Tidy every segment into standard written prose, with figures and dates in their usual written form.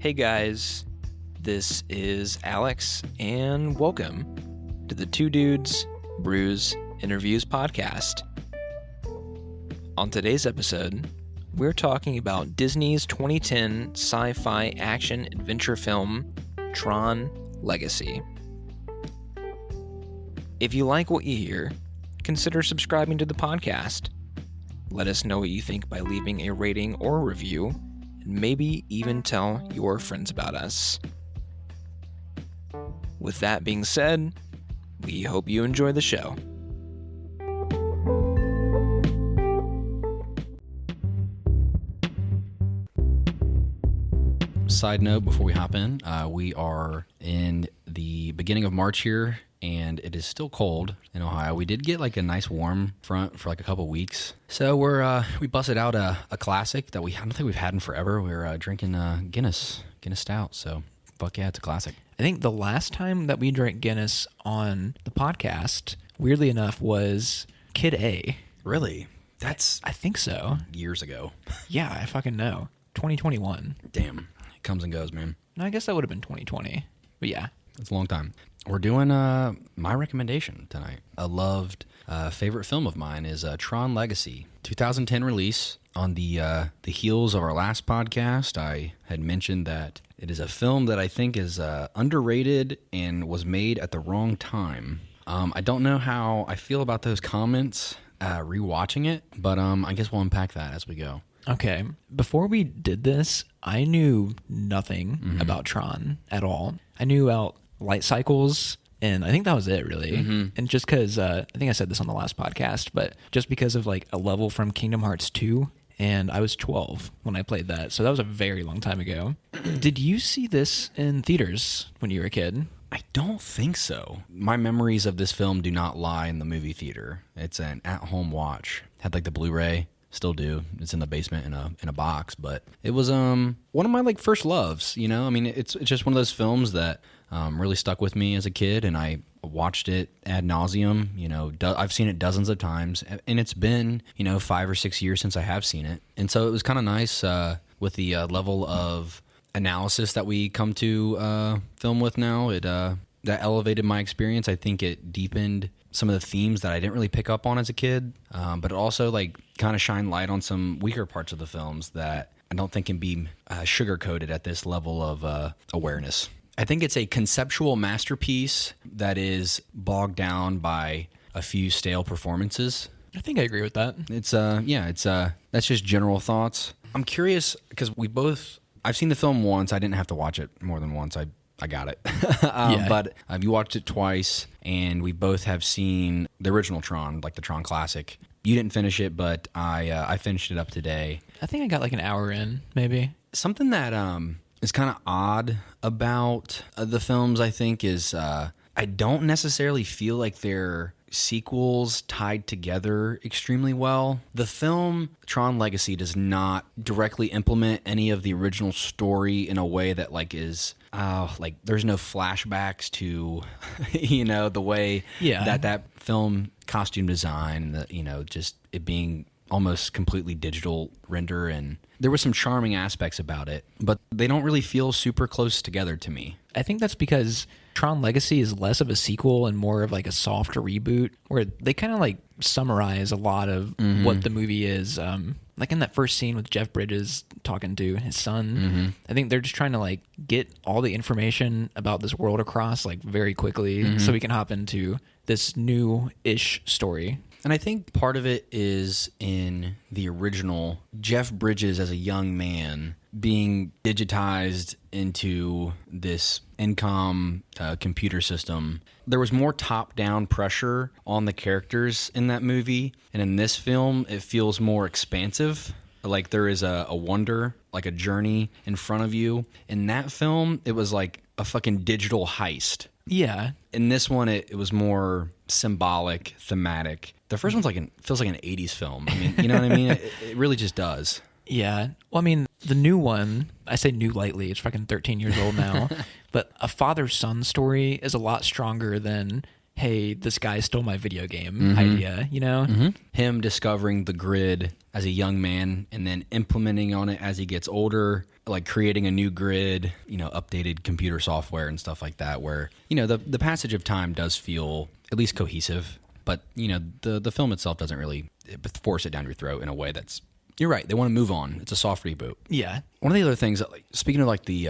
Hey guys, this is Alex, and welcome to the Two Dudes Brews Interviews podcast. On today's episode, we're talking about Disney's 2010 sci-fi action adventure film, Tron Legacy. If you like what you hear, consider subscribing to the podcast. Let us know what you think by leaving a rating or review, and maybe even tell your friends about us. With that being said, we hope you enjoy the show. Side note before we hop in, we are in the beginning of March here, and it is still cold in Ohio. We did get like a nice warm front for like a couple weeks, so we busted out a classic that I don't think we've had in forever. We're drinking Guinness Stout. So fuck yeah, it's a classic. I think the last time that we drank Guinness on the podcast, weirdly enough, was Kid A. Really? I think so. Years ago. Yeah, I fucking know. 2021. Damn, it comes and goes, man. No, I guess that would have been 2020. But yeah. It's a long time. We're doing my recommendation tonight. A loved favorite film of mine is Tron Legacy, 2010 release. On the heels of our last podcast, I had mentioned that it is a film that I think is underrated and was made at the wrong time. I don't know how I feel about those comments rewatching it, but I guess we'll unpack that as we go. Okay. Before we did this, I knew nothing about Tron at all. I knew about light cycles, and I think that was it, really. And just because, I think I said this on the last podcast, but just because of like a level from Kingdom Hearts 2, and I was 12 when I played that, so that was a very long time ago. Did you see this in theaters when you were a kid? I don't think so. My memories of this film do not lie in the movie theater. It's an at-home watch. Had like the Blu-ray. Still do. It's in the basement in a box, but it was one of my like first loves. You know, I mean, it's just one of those films that really stuck with me as a kid, and I watched it ad nauseum. You know, I've seen it dozens of times, and it's been 5 or 6 years since I have seen it, and so it was kind of nice with the level of analysis that we come to film with now. It that elevated my experience. I think it deepened some of the themes that I didn't really pick up on as a kid, but it also like kind of shine light on some weaker parts of the films that I don't think can be sugar-coated at this level of awareness. I think it's a conceptual masterpiece that is bogged down by a few stale performances. I think I agree with that. It's that's just general thoughts. I'm curious because I've seen the film once. I didn't have to watch it more than once. I got it. But you watched it twice, and we both have seen the original Tron, like the Tron classic. You didn't finish it, but I finished it up today. I think I got like an hour in, maybe. Something that is kind of odd about the films, I think, is I don't necessarily feel like they're sequels tied together extremely well. The film Tron Legacy does not directly implement any of the original story in a way that like is like there's no flashbacks to the way that film costume design and just it being almost completely digital render, and there were some charming aspects about it, but they don't really feel super close together to me. I think that's because Tron Legacy is less of a sequel and more of like a soft reboot, where they kind of like summarize a lot of what the movie is. Like in that first scene with Jeff Bridges talking to his son, I think they're just trying to like get all the information about this world across like very quickly so we can hop into this new-ish story. And I think part of it is in the original, Jeff Bridges as a young man being digitized into this Encom computer system. There was more top-down pressure on the characters in that movie. And in this film, it feels more expansive. Like there is a wonder, like a journey in front of you. In that film, it was like a fucking digital heist. Yeah. In this one, it was more symbolic, thematic. The first one's feels like an 80s film. I mean, you know what I mean? It really just does. Yeah. Well, I mean, the new one, I say new lightly, it's fucking 13 years old now, but a father-son story is a lot stronger than hey, this guy stole my video game idea, you know? Him discovering the grid as a young man and then implementing on it as he gets older, like creating a new grid, updated computer software and stuff like that, where, the passage of time does feel at least cohesive, but, the film itself doesn't really force it down your throat in a way that's, you're right, they want to move on. It's a soft reboot. Yeah. One of the other things, speaking of like the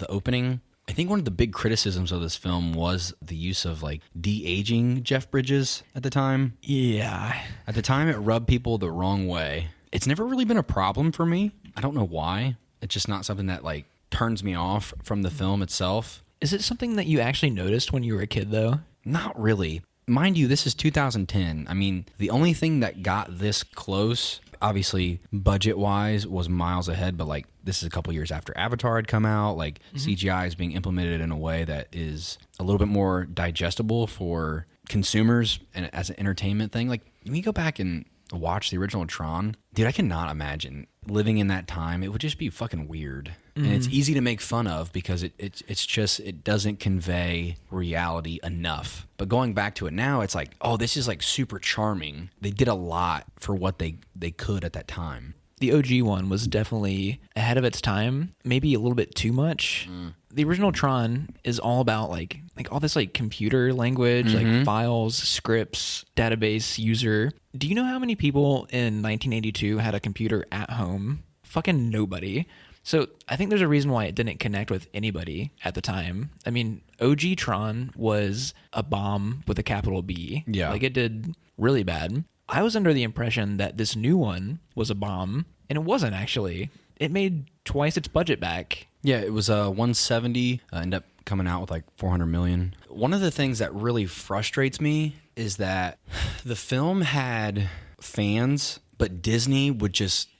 opening, I think one of the big criticisms of this film was the use of like de-aging Jeff Bridges at the time. Yeah. At the time, it rubbed people the wrong way. It's never really been a problem for me. I don't know why. It's just not something that like turns me off from the film itself. Is it something that you actually noticed when you were a kid, though? Not really. Mind you, this is 2010. I mean, the only thing that got this close, obviously budget-wise, was miles ahead, but like this is a couple years after Avatar had come out. Like CGI is being implemented in a way that is a little bit more digestible for consumers and as an entertainment thing. Like when you go back and watch the original Tron, dude, I cannot imagine living in that time. It would just be fucking weird. And it's easy to make fun of because it's just, it doesn't convey reality enough. But going back to it now, it's like, oh, this is like super charming. They did a lot for what they could at that time. The OG one was definitely ahead of its time, maybe a little bit too much. The original Tron is all about like all this like computer language, like files, scripts, database, user. Do you know how many people in 1982 had a computer at home? Fucking nobody. So I think there's a reason why it didn't connect with anybody at the time. I mean, OG Tron was a bomb with a capital B. Yeah. Like it did really bad. I was under the impression that this new one was a bomb, and it wasn't actually. It made twice its budget back. Yeah, it was 170, ended up coming out with like 400 million. One of the things that really frustrates me is that the film had fans, but Disney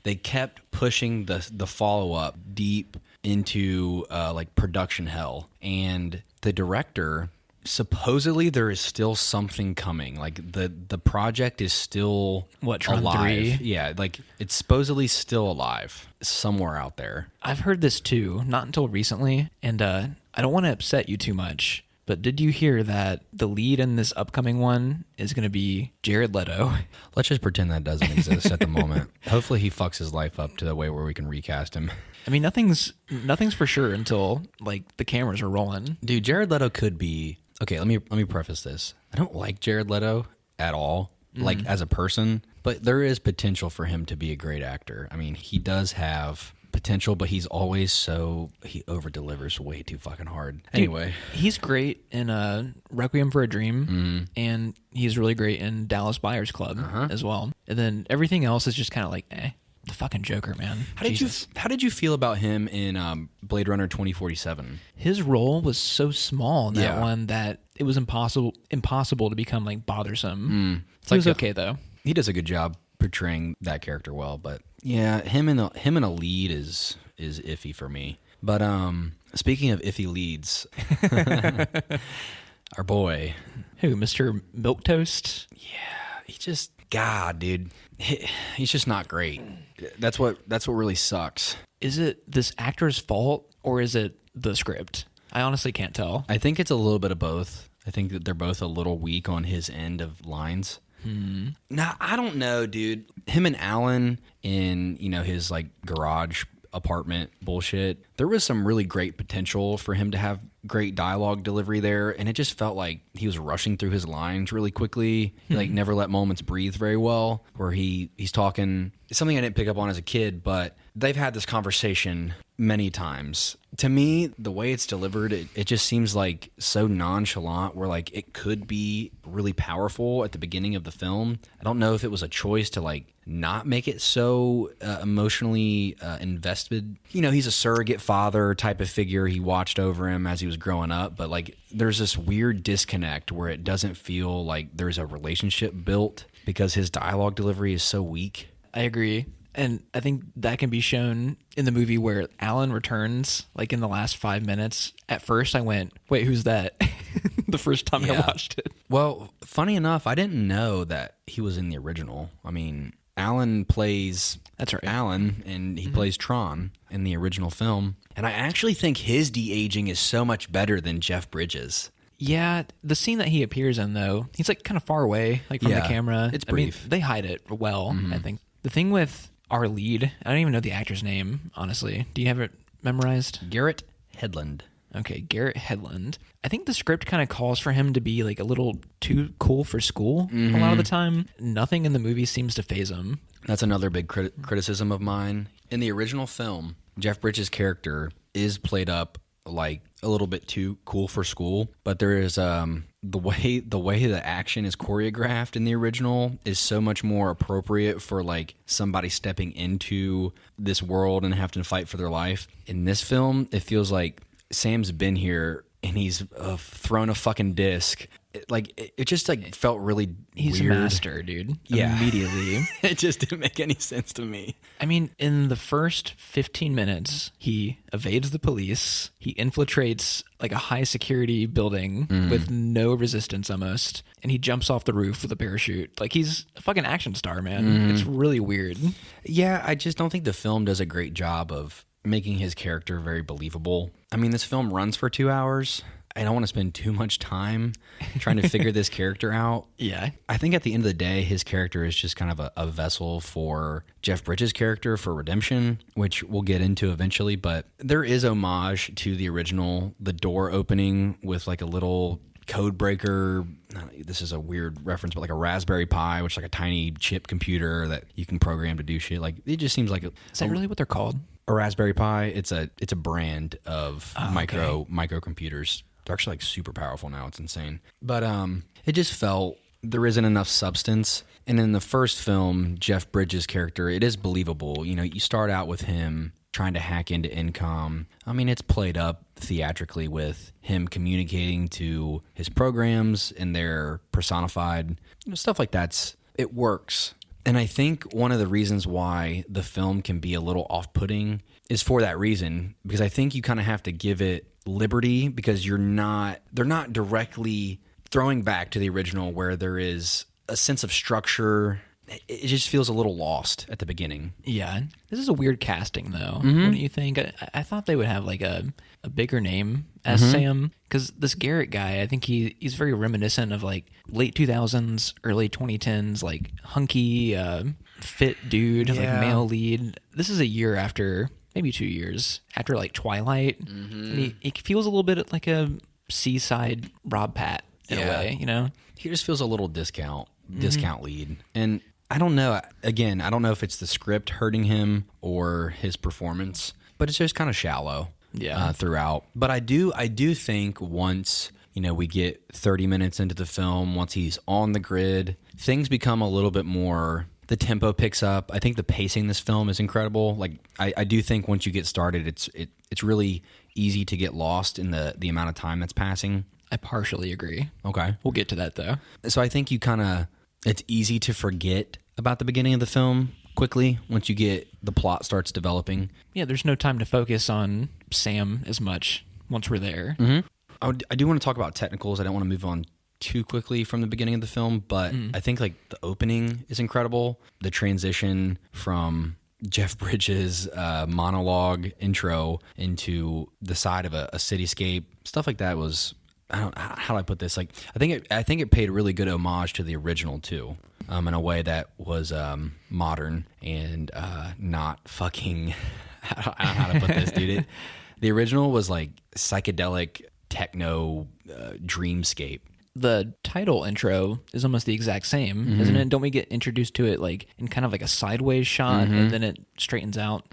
they kept pushing the follow-up deep into like production hell. And the director, supposedly there is still something coming. Like the project is still Tron alive. 3? Yeah, like it's supposedly still alive somewhere out there. I've heard this too, not until recently, and I don't want to upset you too much, but did you hear that the lead in this upcoming one is going to be Jared Leto? Let's just pretend that doesn't exist at the moment. Hopefully he fucks his life up to the way where we can recast him. I mean, nothing's for sure until like the cameras are rolling. Dude, Jared Leto could be... Okay, let me preface this. I don't like Jared Leto at all, like as a person, but there is potential for him to be a great actor. I mean, he does have potential, but he's always he over-delivers way too fucking hard. Anyway. Dude, he's great in Requiem for a Dream, and he's really great in Dallas Buyers Club as well. And then everything else is just kind of like, the fucking Joker, man. How did you feel about him in Blade Runner 2047? His role was so small in that one that it was impossible to become like bothersome. He was okay though. He does a good job portraying that character well, but yeah, him in a lead is iffy for me. But speaking of iffy leads, our boy, who, Mr. Milquetoast? Yeah, he just God, dude, he's just not great. That's what really sucks. Is it this actor's fault or is it the script? I honestly can't tell. I think it's a little bit of both. I think that they're both a little weak on his end of lines. Nah, I don't know, dude. Him and Alan in, his like garage apartment bullshit, there was some really great potential for him to have great dialogue delivery there, and it just felt like he was rushing through his lines really quickly. He like never let moments breathe very well, where he's talking something I didn't pick up on as a kid, but they've had this conversation many times. To me, the way it's delivered, it just seems like so nonchalant, where like it could be really powerful at the beginning of the film. I don't know if it was a choice to like not make it so emotionally invested. He's a surrogate father type of figure. He watched over him as he was growing up, but like there's this weird disconnect where it doesn't feel like there's a relationship built because his dialogue delivery is so weak. I agree. And I think that can be shown in the movie where Alan returns, like in the last 5 minutes. At first I went, wait, who's that? The first time I watched it. Well, funny enough, I didn't know that he was in the original. I mean, Alan plays Alan, and he plays Tron in the original film. And I actually think his de-aging is so much better than Jeff Bridges. Yeah, the scene that he appears in, though, he's like kind of far away, like from the camera. It's brief. I mean, they hide it well, I think. The thing with our lead, I don't even know the actor's name, honestly. Do you have it memorized? Garrett Hedlund. Okay, Garrett Hedlund. I think the script kind of calls for him to be like a little too cool for school a lot of the time. Nothing in the movie seems to faze him. That's another big criticism of mine. In the original film, Jeff Bridges' character is played up like a little bit too cool for school, but there is the way the action is choreographed in the original is so much more appropriate for like somebody stepping into this world and having to fight for their life. In this film, it feels like Sam's been here and he's thrown a fucking disc. It just like felt really He's weird. a master, dude. Yeah. Immediately. It just didn't make any sense to me. I mean, in the first 15 minutes, he evades the police. He infiltrates like a high security building with no resistance almost. And he jumps off the roof with a parachute. Like, he's a fucking action star, man. It's really weird. Yeah, I just don't think the film does a great job of making his character very believable. I mean, this film runs for 2 hours. I don't want to spend too much time trying to figure this character out. Yeah. I think at the end of the day, his character is just kind of a vessel for Jeff Bridges' character for redemption, which we'll get into eventually. But there is homage to the original, the door opening with like a little code breaker. This is a weird reference, but like a Raspberry Pi, which is like a tiny chip computer that you can program to do shit. Like, it just seems like Is that really what they're called? a Raspberry Pi. It's a brand of microcomputers. They're actually like super powerful now. It's insane. But it just felt there isn't enough substance. And in the first film, Jeff Bridges' character, it is believable. You know, you start out with him trying to hack into Incom. I mean, it's played up theatrically with him communicating to his programs and they're personified. You know, stuff like it works. And I think one of the reasons why the film can be a little off-putting is for that reason, because I think you kind of have to give it liberty because they're not directly throwing back to the original where there is a sense of structure. It just feels a little lost at the beginning. Yeah. This is a weird casting, though. Wouldn't you think? I thought they would have like a bigger name as Sam, because this Garrett guy, I think he's very reminiscent of like late 2000s, early 2010s, like hunky, fit dude, like male lead. This is a year after, maybe 2 years after like Twilight. And he feels a little bit like a seaside Rob Pat in a way, you know? He just feels a little discount lead. And I don't know. Again, I don't know if it's the script hurting him or his performance, but it's just kind of shallow throughout. But I do think once, you know, we get 30 minutes into the film, once he's on the grid, things become a little bit more, the tempo picks up. I think the pacing in this film is incredible. Like, I do think once you get started, it's really easy to get lost in the amount of time that's passing. I partially agree. Okay. We'll get to that, though. So I think it's easy to forget about the beginning of the film quickly once you get the plot starts developing. Yeah, there's no time to focus on Sam as much once we're there. I do want to talk about technicals. I don't want to move on too quickly from the beginning of the film, but I think like the opening is incredible. The transition from Jeff Bridges' monologue intro into the side of a cityscape, stuff like that was, how do I put this? Like, I think it paid a really good homage to the original too, in a way that was modern and not fucking. I don't know how to put this, dude. The original was like psychedelic techno dreamscape. The title intro is almost the exact same, isn't it? Don't we get introduced to it like in kind of like a sideways shot and then it straightens out?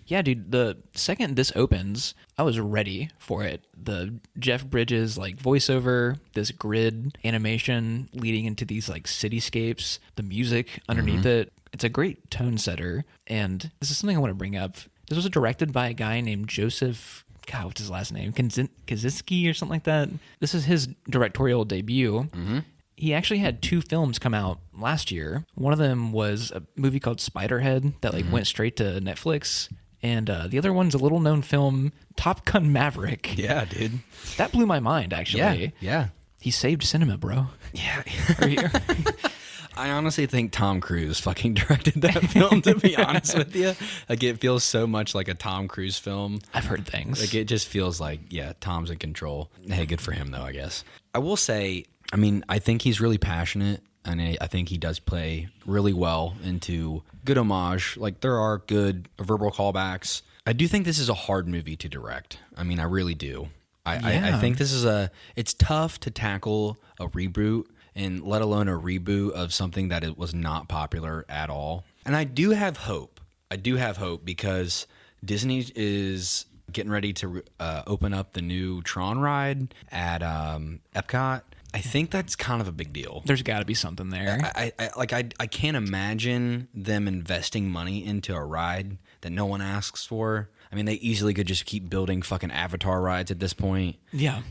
Yeah, dude, the second this opens, I was ready for it. The Jeff Bridges like voiceover, this grid animation leading into these like cityscapes, the music underneath it. It's a great tone setter. And this is something I want to bring up. This was directed by a guy named Joseph, God, what's his last name? Kosinski or something like that. This is his directorial debut. He actually had 2 films come out last year. One of them was a movie called Spiderhead that like went straight to Netflix. And the other one's a little known film, Top Gun Maverick. Yeah, dude. That blew my mind, actually. Yeah. He saved cinema, bro. Yeah. I honestly think Tom Cruise fucking directed that film, to be honest with you. Like, it feels so much like a Tom Cruise film. I've heard things. Like, it just feels like, yeah, Tom's in control. Hey, good for him, though, I guess. I will say, I mean, I think he's really passionate, and I think he does play really well into good homage. Like, there are good verbal callbacks. I do think this is a hard movie to direct. I mean, I really do. I think this is it's tough to tackle a reboot, and let alone a reboot of something that it was not popular at all. And I do have hope. Because Disney is getting ready to open up the new Tron ride at Epcot. I think that's kind of a big deal. There's got to be something there. I can't imagine them investing money into a ride that no one asks for. I mean, they easily could just keep building fucking Avatar rides at this point. Yeah.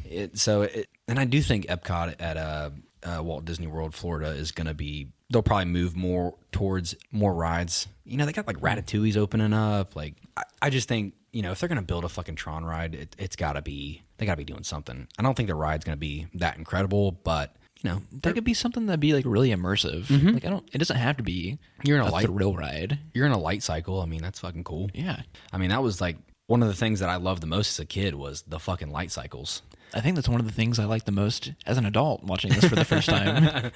And I do think Epcot at Walt Disney World, Florida, is going to be, they'll probably move more towards more rides. You know, they got like Ratatouille's opening up. Like, I just think, you know, if they're going to build a fucking Tron ride, they got to be doing something. I don't think the ride's going to be that incredible, but, you know, that could be something that'd be like really immersive. Mm-hmm. Like, it doesn't have to be a thrill ride. You're in a light cycle. I mean, that's fucking cool. Yeah. I mean, that was like one of the things that I loved the most as a kid was the fucking light cycles. I think that's one of the things I like the most as an adult watching this for the first time.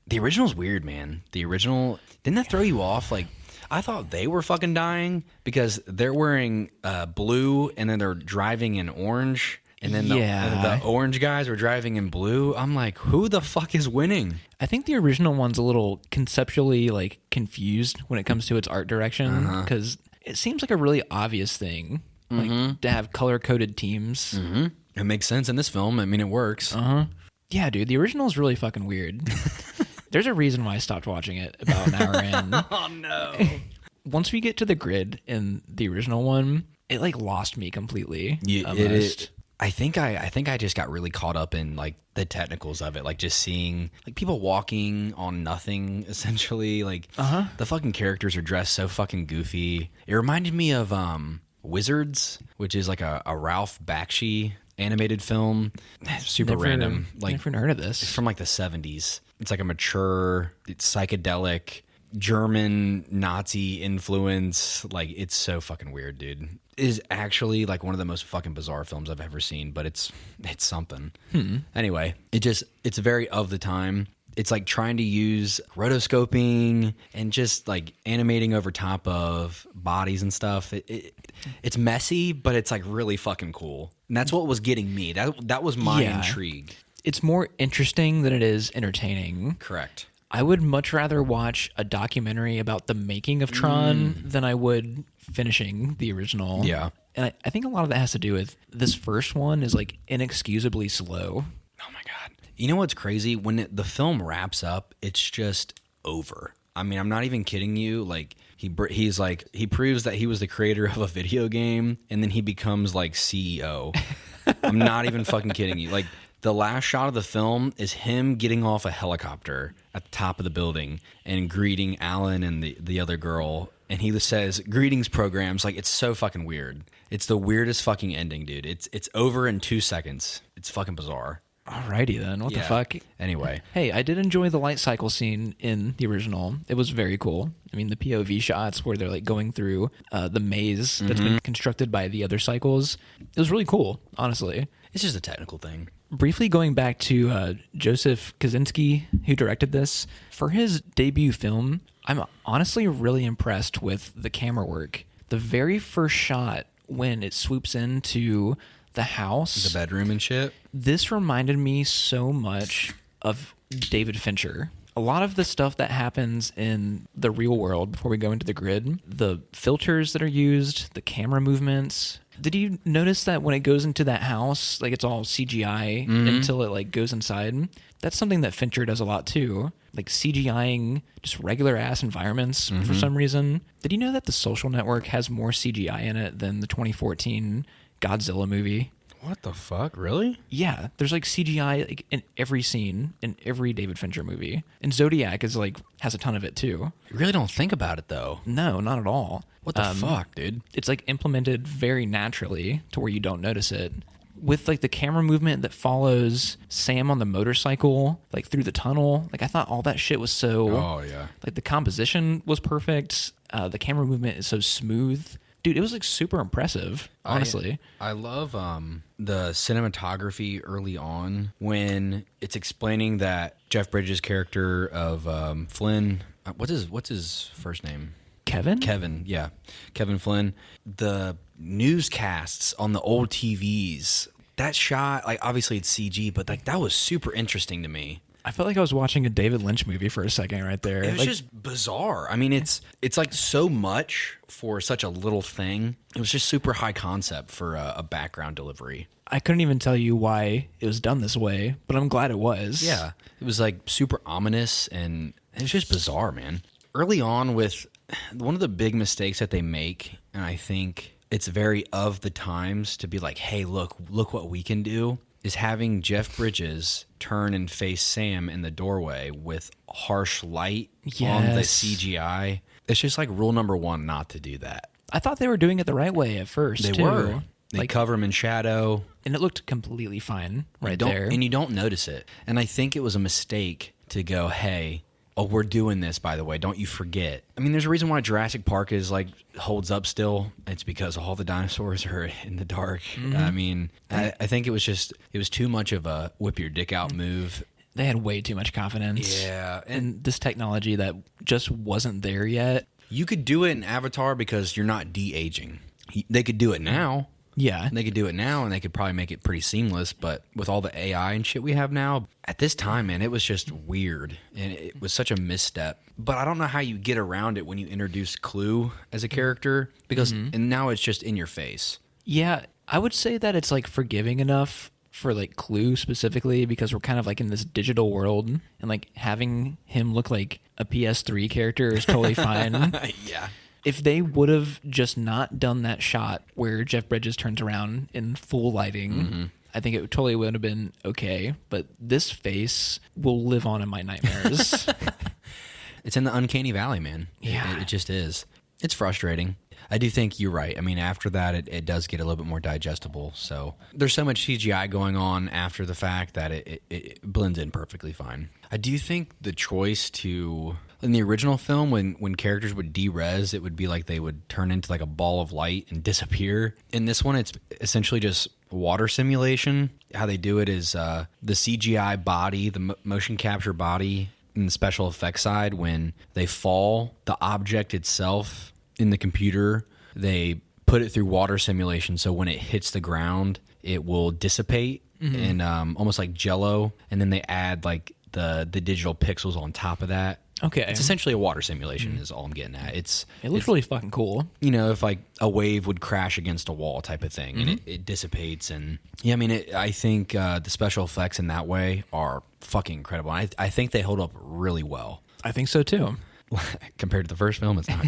The original's weird, man. The original, didn't that throw you off? Like, I thought they were fucking dying because they're wearing blue and then they're driving in orange. And then the orange guys were driving in blue. I'm like, who the fuck is winning? I think the original one's a little conceptually like confused when it comes to its art direction because it seems like a really obvious thing, like to have color-coded teams. Mm-hmm. It makes sense in this film. I mean, it works. Yeah, dude, the original is really fucking weird. There's a reason why I stopped watching it about an hour in. Oh, no. Once we get to the grid in the original one, it like lost me completely. I think I just got really caught up in like the technicals of it, like just seeing like people walking on nothing essentially. Like the fucking characters are dressed so fucking goofy. It reminded me of Wizards, which is like a Ralph Bakshi animated film. Super random. Like, never heard of this. It's from like the 70s. It's like a mature, it's psychedelic German Nazi influence. Like, it's so fucking weird, dude. It is actually like one of the most fucking bizarre films I've ever seen, but it's something. Anyway, it's very of the time. It's like trying to use rotoscoping and just like animating over top of bodies and stuff. It's messy, but it's like really fucking cool. And that's what was getting me. That was my intrigue. It's more interesting than it is entertaining. Correct. I would much rather watch a documentary about the making of Tron than I would finishing the original. Yeah. And I think a lot of that has to do with this first one is like inexcusably slow. Oh my God. You know what's crazy? When the film wraps up, it's just over. I mean, I'm not even kidding you. Like, he proves that he was the creator of a video game, and then he becomes like CEO. I'm not even fucking kidding you. Like, the last shot of the film is him getting off a helicopter at the top of the building and greeting Alan and the other girl. And he says, "Greetings, programs." Like, it's so fucking weird. It's the weirdest fucking ending, dude. It's over in 2 seconds. It's fucking bizarre. Alrighty then. What the fuck? Anyway. Hey, I did enjoy the light cycle scene in the original. It was very cool. I mean, the POV shots where they're like going through the maze that's been constructed by the other cycles. It was really cool, honestly. It's just a technical thing. Briefly going back to Joseph Kosinski, who directed this, for his debut film, I'm honestly really impressed with the camera work. The very first shot, when it swoops into the house, the bedroom and shit, this reminded me so much of David Fincher. A lot of the stuff that happens in the real world before we go into the grid, the filters that are used, the camera movements. Did you notice that when it goes into that house, like it's all CGI until it like goes inside? That's something that Fincher does a lot too, like CGIing just regular ass environments for some reason. Did you know that The Social Network has more CGI in it than the 2014 Godzilla movie? What the fuck? Really? Yeah, there's like CGI like in every scene in every David Fincher movie, and Zodiac is like has a ton of it too. You really don't think about it though. No, not at all. What the fuck, dude? It's like implemented very naturally to where you don't notice it. with like the camera movement that follows Sam on the motorcycle, like through the tunnel. Like I thought all that shit was so. Oh yeah. Like the composition was perfect. The camera movement is so smooth. Dude, it was like super impressive, honestly. I love the cinematography early on when it's explaining that Jeff Bridges' character of Flynn. What's his first name? Kevin, yeah. Kevin Flynn. The newscasts on the old TVs, that shot, like obviously it's CG, but like that was super interesting to me. I felt like I was watching a David Lynch movie for a second right there. It was just bizarre. I mean, it's like so much for such a little thing. It was just super high concept for a background delivery. I couldn't even tell you why it was done this way, but I'm glad it was. Yeah. It was like super ominous and it was just bizarre, man. Early on with one of the big mistakes that they make, and I think it's very of the times to be like, hey, look what we can do, is having Jeff Bridges turn and face Sam in the doorway with harsh light on the CGI. It's just like rule number one not to do that. I thought they were doing it the right way at first, They too. were. They Like, cover him in shadow. and it looked completely fine there. And you don't notice it. And I think it was a mistake to go, hey, oh, we're doing this, by the way. Don't you forget. I mean, there's a reason why Jurassic Park is like holds up still. It's because all the dinosaurs are in the dark. Mm-hmm. I mean, I think it was too much of a whip your dick out move. They had way too much confidence. Yeah. And this technology that just wasn't there yet. You could do it in Avatar because you're not de-aging. They could do it now. Yeah. They could do it now, and they could probably make it pretty seamless. But with all the AI and shit we have now, at this time, man, it was just weird. And it was such a misstep. But I don't know how you get around it when you introduce Clue as a character. Because and now it's just in your face. Yeah, I would say that it's like forgiving enough for like Clue specifically because we're kind of like in this digital world and like having him look like a PS3 character is totally fine. Yeah. If they would have just not done that shot where Jeff Bridges turns around in full lighting, I think it totally would have been okay. But this face will live on in my nightmares. It's in the uncanny valley, man. Yeah. It just is. It's frustrating. I do think you're right. I mean, after that, it does get a little bit more digestible. So there's so much CGI going on after the fact that it blends in perfectly fine. I do think the choice to... In the original film, when characters would de-res, it would be like they would turn into like a ball of light and disappear. In this one, it's essentially just water simulation. How they do it is the CGI body, the motion capture body, and the special effects side, when they fall, the object itself in the computer, they put it through water simulation. So when it hits the ground, it will dissipate and almost like Jell-O. And then they add like the digital pixels on top of that. Okay. It's essentially a water simulation is all I'm getting at. It looks really fucking cool. You know, if like a wave would crash against a wall type of thing and it dissipates. And yeah, I mean, I think the special effects in that way are fucking incredible. I think they hold up really well. I think so too. Compared to the first film, it's not,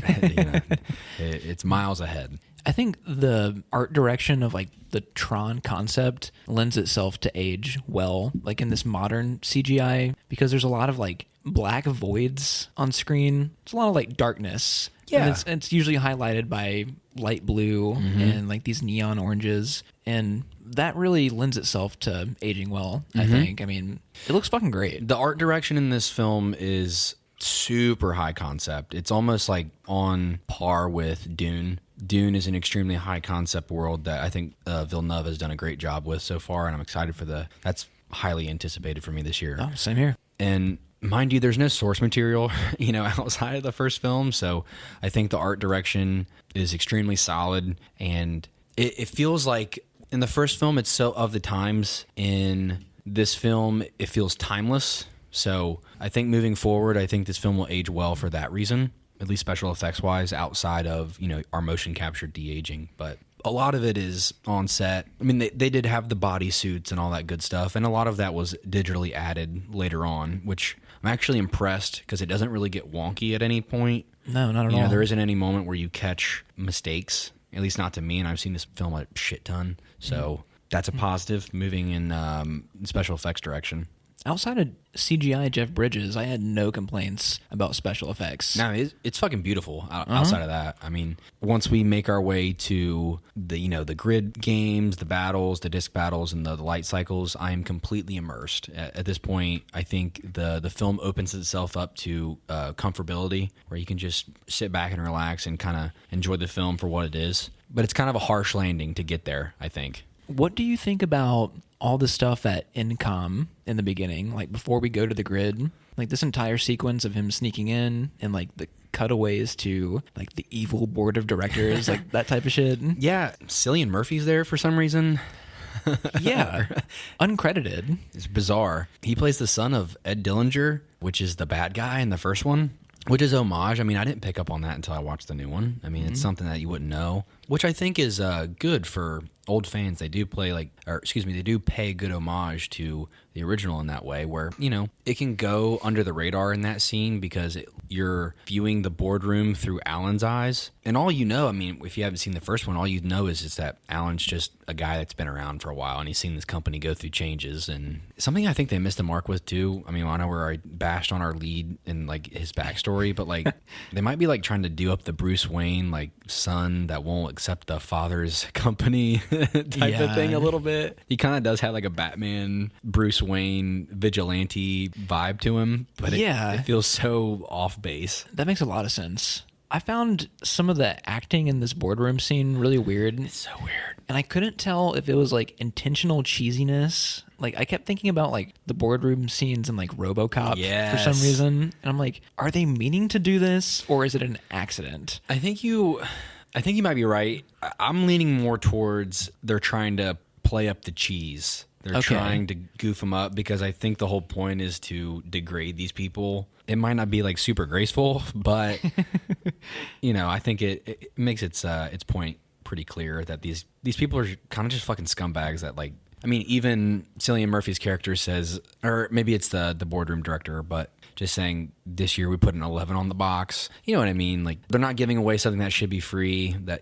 it's miles ahead. I think the art direction of like the Tron concept lends itself to age well, like in this modern CGI, because there's a lot of like black voids on screen. It's a lot of like darkness. Yeah. And it's usually highlighted by light blue and like these neon oranges. And that really lends itself to aging well, I think. I mean, it looks fucking great. The art direction in this film is super high concept. It's almost like on par with Dune. Dune is an extremely high concept world that I think Villeneuve has done a great job with so far, and I'm excited for that's highly anticipated for me this year. Oh, same here. And mind you, there's no source material, outside of the first film, so I think the art direction is extremely solid, and it feels like in the first film it's so of the times. In this film, it feels timeless. So I think moving forward, I think this film will age well for that reason, at least special effects wise, outside of, our motion capture de-aging. But a lot of it is on set. I mean, they did have the bodysuits and all that good stuff, and a lot of that was digitally added later on, which I'm actually impressed because it doesn't really get wonky at any point. No, not at all. There isn't any moment where you catch mistakes, at least not to me, and I've seen this film a shit ton. So that's a positive moving in special effects direction. outside of CGI Jeff Bridges, I had no complaints about special effects. No, it's fucking beautiful outside of that. I mean, once we make our way to the grid games, the battles, the disc battles, and the light cycles, I am completely immersed. At this point, I think the film opens itself up to comfortability, where you can just sit back and relax and kind of enjoy the film for what it is. But it's kind of a harsh landing to get there, I think. What do you think about all the stuff at Incom in the beginning, like before we go to the grid? Like this entire sequence of him sneaking in and like the cutaways to like the evil board of directors, like that type of shit. Yeah, Cillian Murphy's there for some reason. Yeah, uncredited. It's bizarre. He plays the son of Ed Dillinger, which is the bad guy in the first one, which is homage. I mean, I didn't pick up on that until I watched the new one. I mean, it's something that you wouldn't know, which I think is good for old fans. They do they do pay good homage to the original in that way, where, it can go under the radar in that scene because you're viewing the boardroom through Alan's eyes. And all I mean, if you haven't seen the first one, all you know is that Alan's just a guy that's been around for a while and he's seen this company go through changes. And something I think they missed the mark with too. I mean, I know where I bashed on our lead and like his backstory, but like they might be like trying to do up the Bruce Wayne like son that won't accept the father's company type of thing a little bit. He kind of does have like a Batman, Bruce Wayne vigilante vibe to him, but it feels so off base. That makes a lot of sense. I found some of the acting in this boardroom scene really weird. It's so weird. And I couldn't tell if it was like intentional cheesiness. Like I kept thinking about like the boardroom scenes in like RoboCop for some reason. And I'm like, are they meaning to do this or is it an accident? I think you might be right. I'm leaning more towards they're trying to play up the cheese. They're trying to goof them up because I think the whole point is to degrade these people. It might not be like super graceful, but I think it makes its point pretty clear that these people are kind of just fucking scumbags that like. I mean, even Cillian Murphy's character says, or maybe it's the boardroom director, but just saying this year we put an 11 on the box. You know what I mean? Like they're not giving away something that should be free. That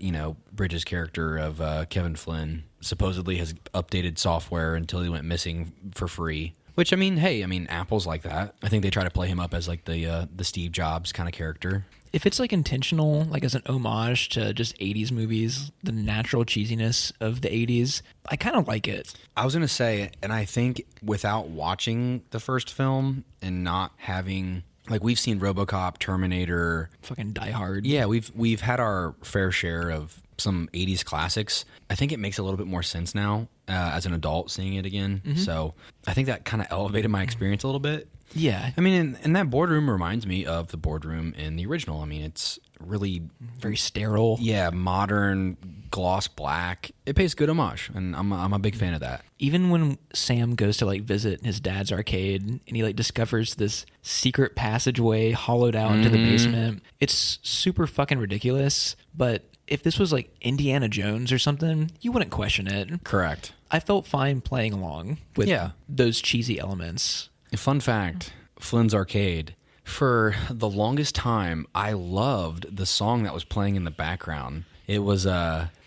Bridges' character of Kevin Flynn supposedly has updated software until he went missing for free. Which, I mean, hey, Apple's like that. I think they try to play him up as like the Steve Jobs kind of character. If it's like intentional, like as an homage to just 80s movies, the natural cheesiness of the 80s, I kind of like it. I was going to say, and I think without watching the first film and not having, like we've seen RoboCop, Terminator. Fucking Die Hard. Yeah, we've had our fair share of some 80s classics. I think it makes a little bit more sense now as an adult seeing it again. Mm-hmm. So I think that kind of elevated my experience a little bit. Yeah. I mean, and that boardroom reminds me of the boardroom in the original. I mean, it's really very sterile. Yeah, modern, gloss black. It pays good homage, and I'm a big fan of that. Even when Sam goes to like visit his dad's arcade and he like discovers this secret passageway hollowed out into the basement, it's super fucking ridiculous. But if this was like Indiana Jones or something, you wouldn't question it. Correct. I felt fine playing along with those cheesy elements. Fun fact, Flynn's Arcade. For the longest time, I loved the song that was playing in the background. It was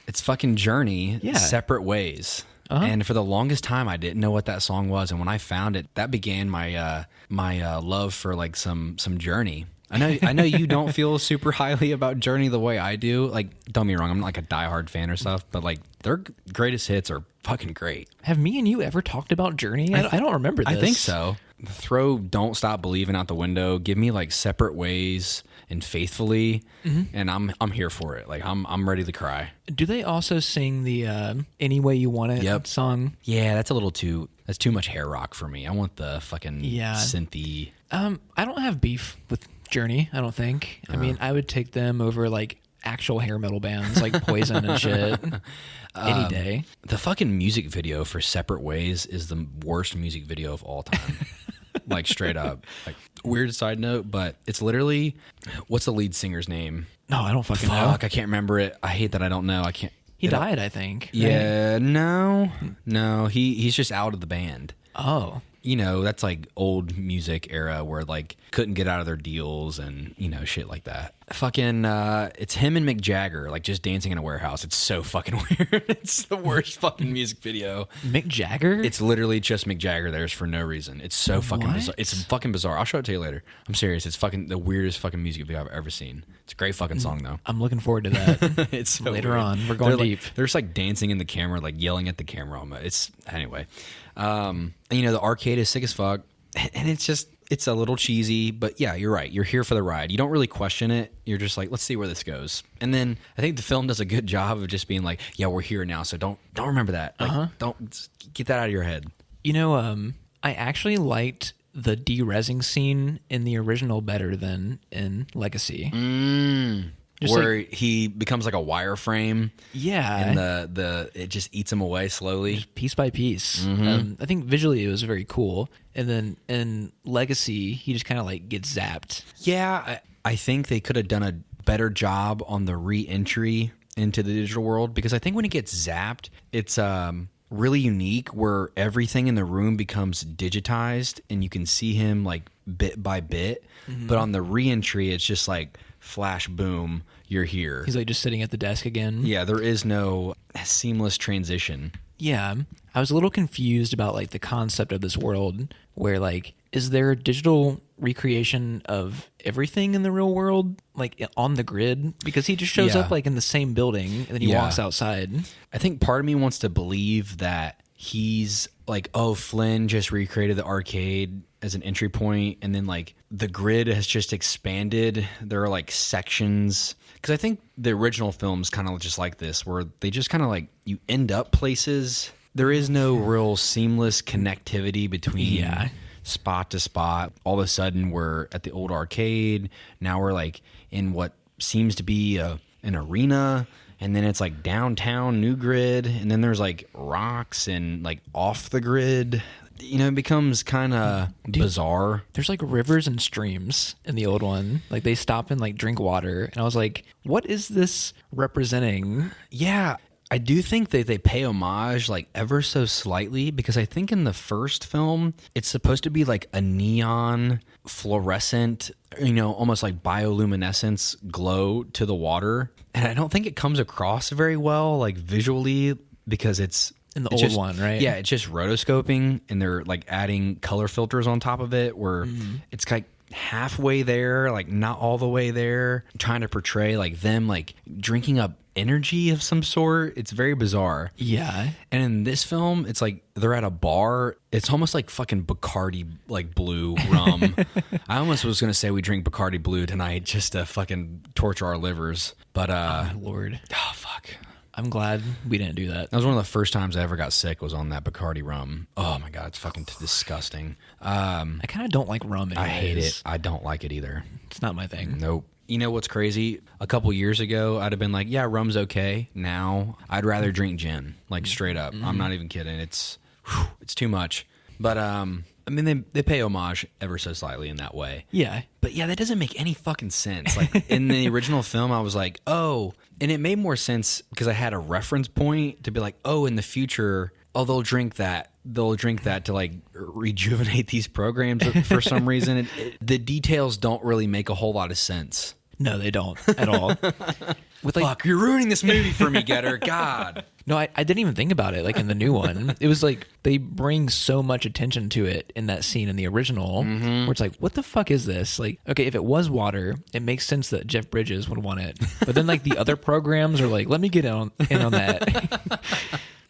it's fucking Journey, Separate Ways. Uh-huh. And for the longest time, I didn't know what that song was. And when I found it, that began my love for like some Journey. I know you don't feel super highly about Journey the way I do. Like, don't get me wrong, I'm not like a diehard fan or stuff, but like their greatest hits are fucking great. Have me and you ever talked about Journey? I don't remember this. I think so. Throw Don't Stop Believing out the window. Give me like Separate Ways and Faithfully, and I'm here for it. Like I'm ready to cry. Do they also sing the Any Way You Want It song? Yeah, that's too much hair rock for me. I want the fucking synthy. I don't have beef with Journey, I don't think. I mean, I would take them over like actual hair metal bands like Poison and shit any day. The fucking music video for Separate Ways is the worst music video of all time. Like straight up. Like weird side note, but it's literally, what's the lead singer's name? No, I don't fucking know. I can't remember it. I hate that I don't know. I can't. He died, I think. Yeah, right? No. He's just out of the band. Oh. That's like old music era where like couldn't get out of their deals and shit like that. Fucking, it's him and Mick Jagger, like just dancing in a warehouse. It's so fucking weird. It's the worst fucking music video. Mick Jagger? It's literally just Mick Jagger there for no reason. It's so fucking bizarre. It's fucking bizarre. I'll show it to you later. I'm serious. It's fucking the weirdest fucking music video I've ever seen. It's a great fucking song though. I'm looking forward to that. It's so later weird. on. We're going deep. They're just like dancing in the camera, like yelling at the camera. It's anyway. And, the arcade is sick as fuck, and it's a little cheesy, but yeah, you're right. You're here for the ride. You don't really question it. You're just like, let's see where this goes. And then I think the film does a good job of just being like, yeah, we're here now, so don't remember that. Like, don't get that out of your head. I actually liked the de-resing scene in the original better than in Legacy. Where he becomes like a wireframe. Yeah. And it just eats him away slowly. Piece by piece. I think visually it was very cool. And then in Legacy, he just kind of like gets zapped. Yeah, I think they could have done a better job on the re-entry into the digital world, because I think when he gets zapped, it's really unique where everything in the room becomes digitized and you can see him like bit by bit. But on the re-entry, it's just like flash boom, you're here. He's like just sitting at the desk again. Yeah, there is no seamless transition. Yeah, I was a little confused about like the concept of this world where like, is there a digital recreation of everything in the real world, like on the grid? Because he just shows up like in the same building and then he walks outside. I think part of me wants to believe that he's like, oh, Flynn just recreated the arcade as an entry point, and then like the grid has just expanded. There are like sections, because I think the original film's kind of just like this, where they just kind of like, you end up places. There is no real seamless connectivity between spot to spot. All of a sudden we're at the old arcade, now we're like in what seems to be an arena, and then it's like downtown New Grid, and then there's like rocks and like off the grid. It becomes kind of bizarre. There's like rivers and streams in the old one. Like they stop and like drink water. And I was like, what is this representing? Yeah, I do think that they pay homage like ever so slightly, because I think in the first film, it's supposed to be like a neon fluorescent, almost like bioluminescence glow to the water. And I don't think it comes across very well, like visually, because it's in the old one, right? Yeah, it's just rotoscoping, and they're like adding color filters on top of it, where it's like halfway there, like not all the way there, trying to portray like them like drinking up energy of some sort. It's very bizarre. Yeah. And in this film, it's like they're at a bar. It's almost like fucking Bacardi, like blue rum. I almost was going to say we drink Bacardi blue tonight just to fucking torture our livers. But, oh, my Lord. Oh, fuck. I'm glad we didn't do that. That was one of the first times I ever got sick, was on that Bacardi rum. Oh my God, it's fucking disgusting. I kind of don't like rum anyways. I hate it. I don't like it either. It's not my thing. Nope. You know what's crazy? A couple years ago, I'd have been like, yeah, rum's okay. Now, I'd rather drink gin, like straight up. I'm not even kidding. It's too much. But, I mean, they pay homage ever so slightly in that way. Yeah. But yeah, that doesn't make any fucking sense. Like in the original film, I was like, oh, and it made more sense because I had a reference point to be like, oh, in the future, they'll drink that. They'll drink that to like rejuvenate these programs for some reason. The details don't really make a whole lot of sense. No, they don't at all. Fuck, you're ruining this movie for me, Getter. God. No, I didn't even think about it. Like in the new one, it was like they bring so much attention to it in that scene in the original, where it's like, what the fuck is this? Like, okay, if it was water, it makes sense that Jeff Bridges would want it. But then like the other programs are like, let me get in on that.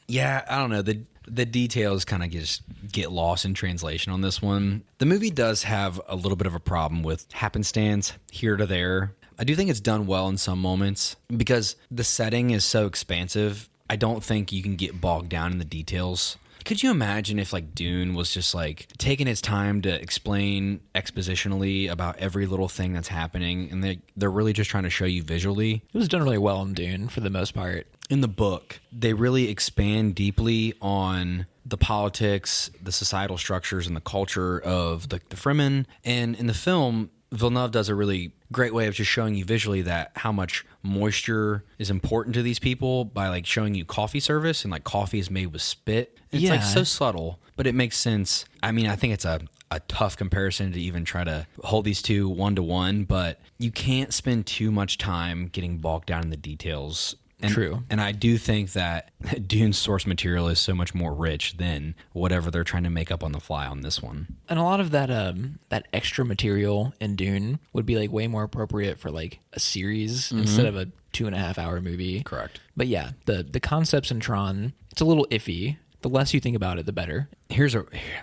Yeah, I don't know. The details kind of just get lost in translation on this one. The movie does have a little bit of a problem with happenstance here to there. I do think it's done well in some moments because the setting is so expansive. I don't think you can get bogged down in the details. Could you imagine if like Dune was just like taking its time to explain expositionally about every little thing that's happening, and they're really just trying to show you visually? It was done really well in Dune for the most part. In the book, they really expand deeply on the politics, the societal structures, and the culture of the Fremen. And in the film, Villeneuve does a really great way of just showing you visually that how much moisture is important to these people by like showing you coffee service, and like coffee is made with spit. It's like so subtle, but it makes sense. I mean, I think it's a a tough comparison to even try to hold these two one-to-one, but you can't spend too much time getting bogged down in the details. True. And I do think that Dune's source material is so much more rich than whatever they're trying to make up on the fly on this one. And a lot of that that extra material in Dune would be like way more appropriate for like a series instead of a 2.5 hour movie. Correct. But yeah, the concepts in Tron, it's a little iffy. The less you think about it, the better.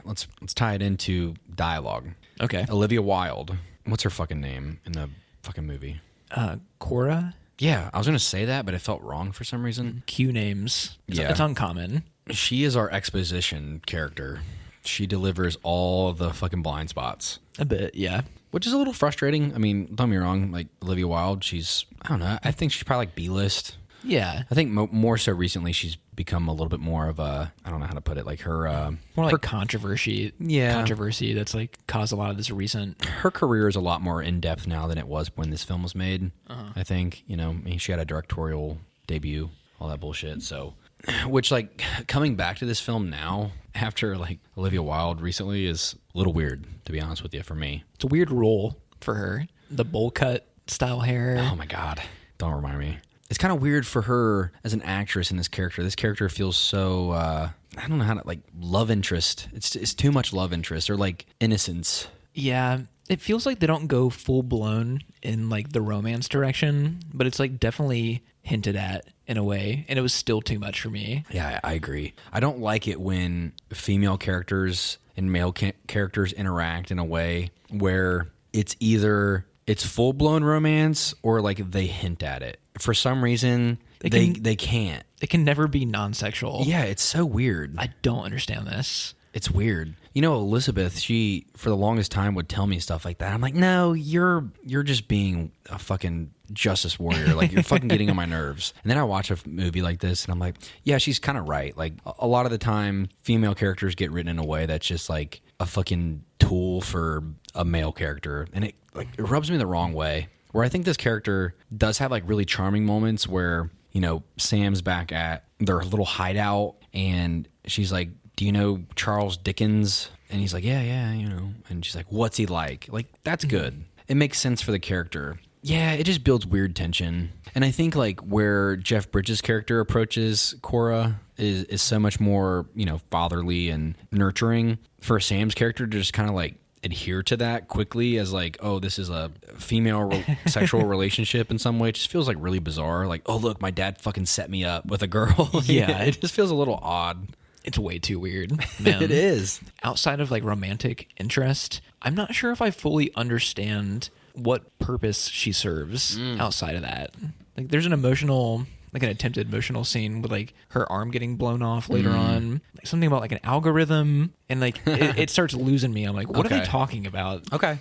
Let's tie it into dialogue. Okay. Olivia Wilde. What's her fucking name in the fucking movie? Cora? Yeah, I was going to say that, but it felt wrong for some reason. Q names. It's uncommon. She is our exposition character. She delivers all the fucking blind spots. A bit, yeah. Which is a little frustrating. I mean, don't get me wrong, like Olivia Wilde, I don't know, I think she's probably like B-list. Yeah. I think more so recently she's become a little bit more of a, I don't know how to put it, like her... more like controversy. Yeah. Controversy that's like caused a lot of this recent... Her career is a lot more in-depth now than it was when this film was made, I think. You know, I mean, she had a directorial debut, all that bullshit, so... Which, like, coming back to this film now, after, like, Olivia Wilde recently is a little weird, to be honest with you, for me. It's a weird role for her. The bowl cut style hair. Oh, my God. Don't remind me. It's kind of weird for her as an actress in this character. This character feels so, I don't know how to, like, love interest. It's too much love interest or, like, innocence. Yeah, it feels like they don't go full blown in, like, the romance direction, but it's, like, definitely hinted at in a way, and it was still too much for me. Yeah, I agree. I don't like it when female characters and male characters interact in a way where it's either it's full-blown romance or, like, they hint at it. For some reason, they can't. It can never be non-sexual. Yeah, it's so weird. I don't understand this. It's weird. You know, Elizabeth, she, for the longest time, would tell me stuff like that. I'm like, no, you're just being a fucking justice warrior. Like, you're fucking getting on my nerves. And then I watch a movie like this, and I'm like, yeah, she's kind of right. Like, a lot of the time, female characters get written in a way that's just, like, a fucking tool for a male character. And it rubs me the wrong way. Where I think this character does have, like, really charming moments where, you know, Sam's back at their little hideout, and she's like, do you know Charles Dickens? And he's like, yeah, you know. And she's like, what's he like? Like, that's good. It makes sense for the character. Yeah, it just builds weird tension. And I think, like, where Jeff Bridges' character approaches Cora is so much more, you know, fatherly and nurturing. For Sam's character to just kind of, like, adhere to that quickly as, like, oh, this is a female sexual relationship in some way. It just feels, like, really bizarre. Like, oh, look, my dad fucking set me up with a girl. Yeah, it just feels a little odd. It's way too weird, man. It is. Outside of, like, romantic interest, I'm not sure if I fully understand what purpose she serves outside of that. Like, there's an attempted emotional scene with, like, her arm getting blown off later on. Like, something about, like, an algorithm, and, like, it starts losing me. I'm like, what are they talking about? Okay.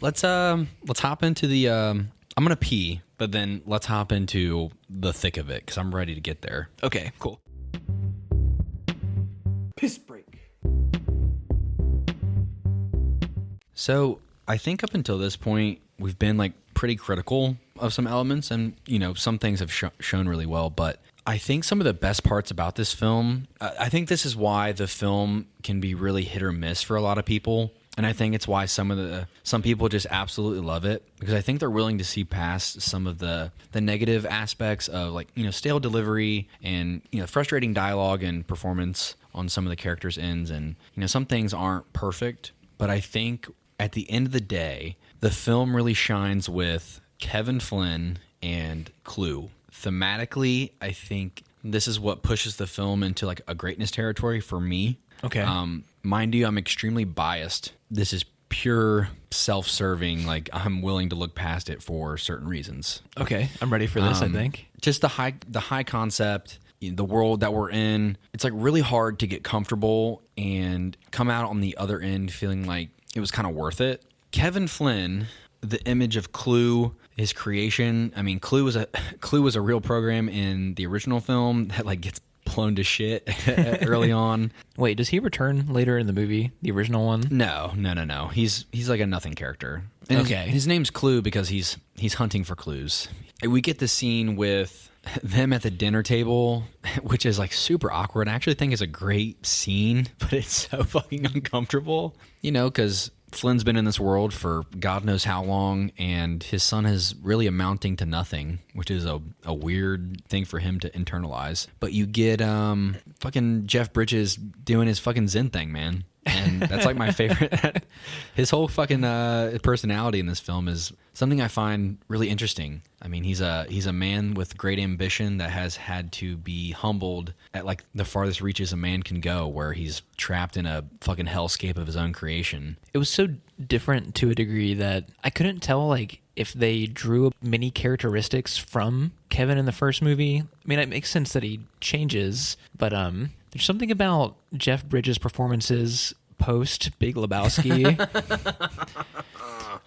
Let's hop into the I'm gonna pee, but then let's hop into the thick of it because I'm ready to get there. Okay, cool. Piss break. So I think up until this point, we've been, like, pretty critical of some elements, and, you know, some things have shown really well, but I think some of the best parts about this film, I think this is why the film can be really hit or miss for a lot of people. And I think it's why some people just absolutely love it, because I think they're willing to see past some of the negative aspects of, like, you know, stale delivery and, you know, frustrating dialogue and performance on some of the characters' ends. And, you know, some things aren't perfect, but I think at the end of the day, the film really shines with Kevin Flynn and Clue. Thematically, I think this is what pushes the film into, like, a greatness territory for me. Okay. Mind you, I'm extremely biased. This is pure self-serving. Like, I'm willing to look past it for certain reasons. Okay, I'm ready for this, I think. Just the high concept, the world that we're in. It's, like, really hard to get comfortable and come out on the other end feeling like it was kind of worth it. Kevin Flynn, the image of Clue, his creation. I mean, Clue was a real program in the original film that, like, gets blown to shit early on. Wait, does he return later in the movie, the original one? No. He's like a nothing character. And okay. His name's Clue because he's hunting for clues. We get the scene with them at the dinner table, which is like super awkward. I actually think it's a great scene, but it's so fucking uncomfortable, you know, because Flynn's been in this world for God knows how long, and his son is really amounting to nothing, which is a weird thing for him to internalize. But you get fucking Jeff Bridges doing his fucking Zen thing, man. And that's like my favorite. His whole fucking personality in this film is something I find really interesting. I mean, he's a man with great ambition that has had to be humbled at like the farthest reaches a man can go, where he's trapped in a fucking hellscape of his own creation. It was so different to a degree that I couldn't tell like if they drew many characteristics from Kevin in the first movie. I mean, it makes sense that he changes, but there's something about Jeff Bridges' performances post Big Lebowski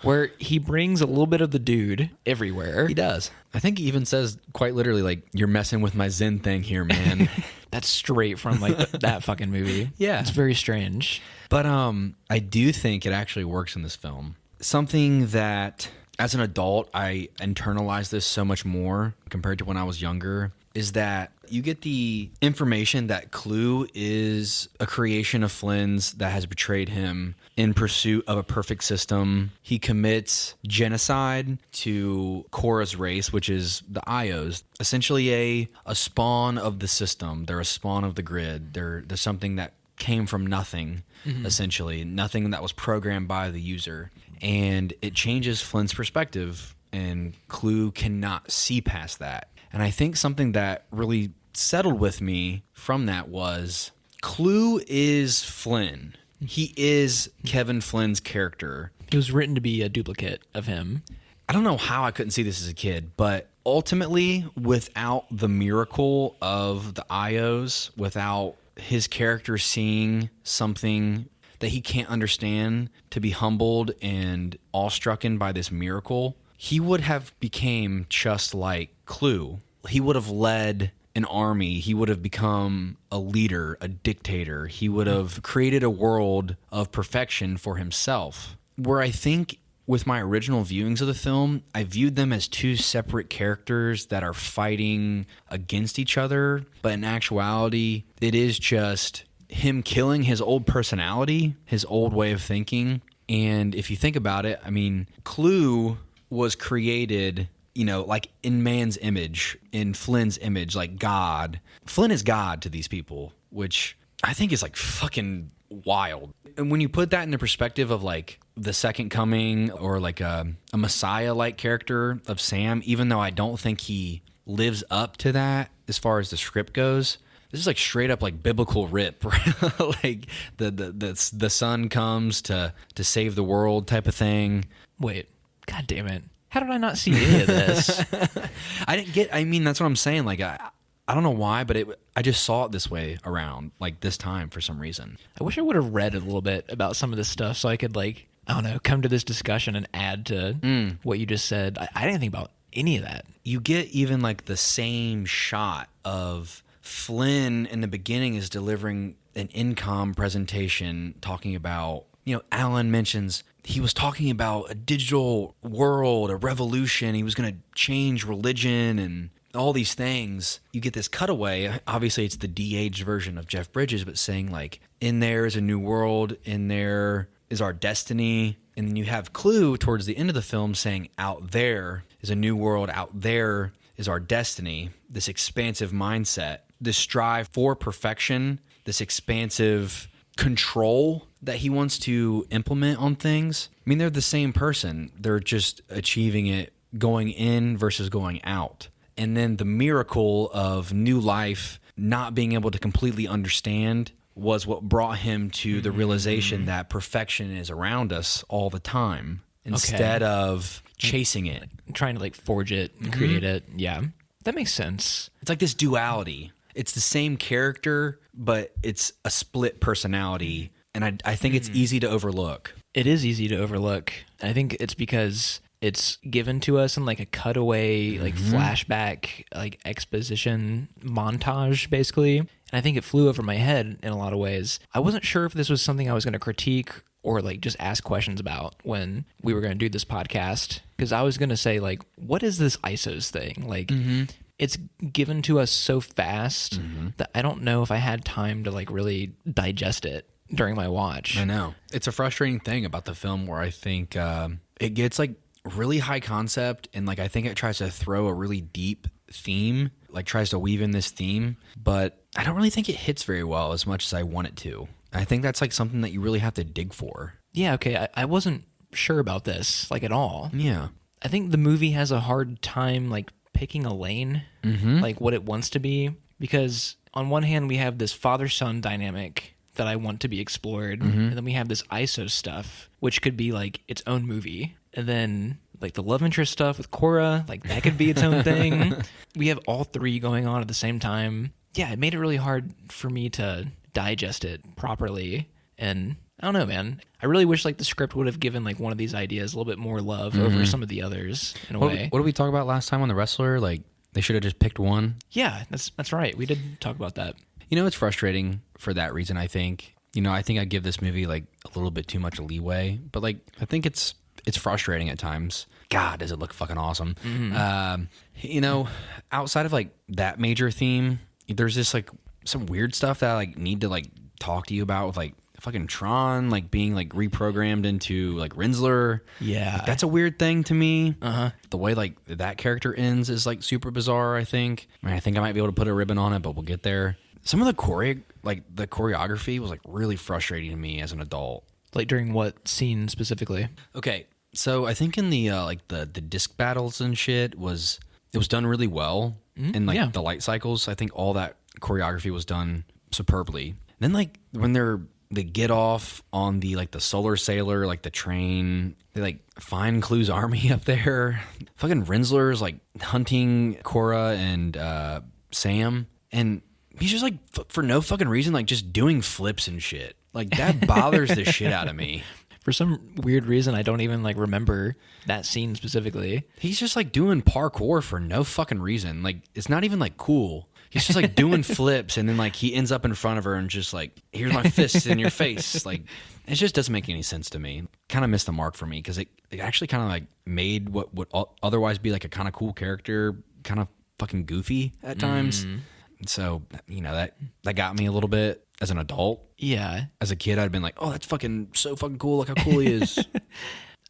where he brings a little bit of the dude everywhere. He does. I think he even says quite literally, like, "You're messing with my Zen thing here, man." That's straight from like that fucking movie. Yeah. It's very strange. But I do think it actually works in this film. Something that, as an adult, I internalize this so much more compared to when I was younger, is that you get the information that Clue is a creation of Flynn's that has betrayed him in pursuit of a perfect system. He commits genocide to Cora's race, which is the Ios, essentially a spawn of the system. They're a spawn of the grid. They're something that came from nothing, essentially, nothing that was programmed by the user. And it changes Flynn's perspective, and Clue cannot see past that. And I think something that really settled with me from that was Clue is Flynn. He is Kevin Flynn's character. It was written to be a duplicate of him. I don't know how I couldn't see this as a kid, but ultimately, without the miracle of the Ios, without his character seeing something that he can't understand, to be humbled and awestrucken by this miracle, he would have became just like Clue. He would have led an army. He would have become a leader, a dictator. He would have created a world of perfection for himself. Where I think with my original viewings of the film, I viewed them as two separate characters that are fighting against each other. But in actuality, it is just him killing his old personality, his old way of thinking. And if you think about it, I mean, Clue was created, you know, like in man's image, in Flynn's image, like God. Flynn is God to these people, which I think is like fucking wild. And when you put that into perspective of like the second coming or like a Messiah-like character of Sam, even though I don't think he lives up to that as far as the script goes, this is like straight up like biblical rip, right? Like the son comes to save the world type of thing. Wait, God damn it. How did I not see any of this? I mean, that's what I'm saying. Like, I don't know why, but I just saw it this way around, like this time for some reason. I wish I would have read a little bit about some of this stuff so I could, like, I don't know, come to this discussion and add to what you just said. I didn't think about any of that. You get even like the same shot of Flynn in the beginning is delivering an income presentation talking about, you know, Alan mentions he was talking about a digital world, a revolution. He was going to change religion and all these things. You get this cutaway. Obviously, it's the de-aged version of Jeff Bridges, but saying like, in there is a new world. In there is our destiny. And then you have Clue towards the end of the film saying, out there is a new world. Out there is our destiny. This expansive mindset, this strive for perfection, this expansive control that he wants to implement on things. I mean, they're the same person. They're just achieving it going in versus going out. And then the miracle of new life, not being able to completely understand, was what brought him to the realization that perfection is around us all the time instead of chasing it. Trying to like forge it and create it. Yeah, that makes sense. It's like this duality. It's the same character, but it's a split personality. And I think it's easy to overlook. It is easy to overlook. I think it's because it's given to us in like a cutaway, like flashback, like exposition montage, basically. And I think it flew over my head in a lot of ways. I wasn't sure if this was something I was going to critique or like just ask questions about when we were going to do this podcast. Because I was going to say, like, what is this ISOs thing? Like, it's given to us so fast that I don't know if I had time to like really digest it during my watch. I know. It's a frustrating thing about the film where I think it gets like really high concept, and like I think it tries to throw a really deep theme, like tries to weave in this theme, but I don't really think it hits very well as much as I want it to. I think that's like something that you really have to dig for. Yeah, okay. I wasn't sure about this like at all. Yeah. I think the movie has a hard time like picking a lane, like what it wants to be, because on one hand we have this father-son dynamic that I want to be explored, and then we have this ISO stuff, which could be like its own movie, and then like the love interest stuff with Cora, like that could be its own thing. We have all three going on at the same time. Yeah, it made it really hard for me to digest it properly, and I don't know, man. I really wish like the script would have given like one of these ideas a little bit more love over some of the others in a way. What did we talk about last time on The Wrestler? Like they should have just picked one. Yeah, that's right. We did talk about that. You know, it's frustrating for that reason, I think. You know, I think I give this movie like a little bit too much leeway, but like I think it's frustrating at times. God, does it look fucking awesome. You know, outside of like that major theme, there's just like some weird stuff that I like need to like talk to you about with like fucking Tron like being like reprogrammed into like Rinsler. Yeah. Like, that's a weird thing to me. The way like that character ends is like super bizarre, I think. I think I might be able to put a ribbon on it, but we'll get there. Some of the choreography was like really frustrating to me as an adult. Like during what scene specifically? Okay, so I think in the like the disc battles and shit it was done really well. And like the light cycles, I think all that choreography was done superbly. Then like when they get off on the like the solar sailor, like the train, they like find Clue's army up there. Fucking Rinsler's like hunting Cora and Sam, and he's just like for no fucking reason like just doing flips and shit. Like that bothers the shit out of me. For some weird reason, I don't even like remember that scene specifically. He's just like doing parkour for no fucking reason. Like it's not even like cool. He's just like doing flips, and then like he ends up in front of her and just like, here's my fists in your face. Like it just doesn't make any sense to me. Kind of missed the mark for me because it actually kind of like made what would otherwise be like a kind of cool character kind of fucking goofy at times. So you know that got me a little bit as an adult. Yeah. As a kid, I'd been like, oh, that's fucking so fucking cool. Look how cool he is.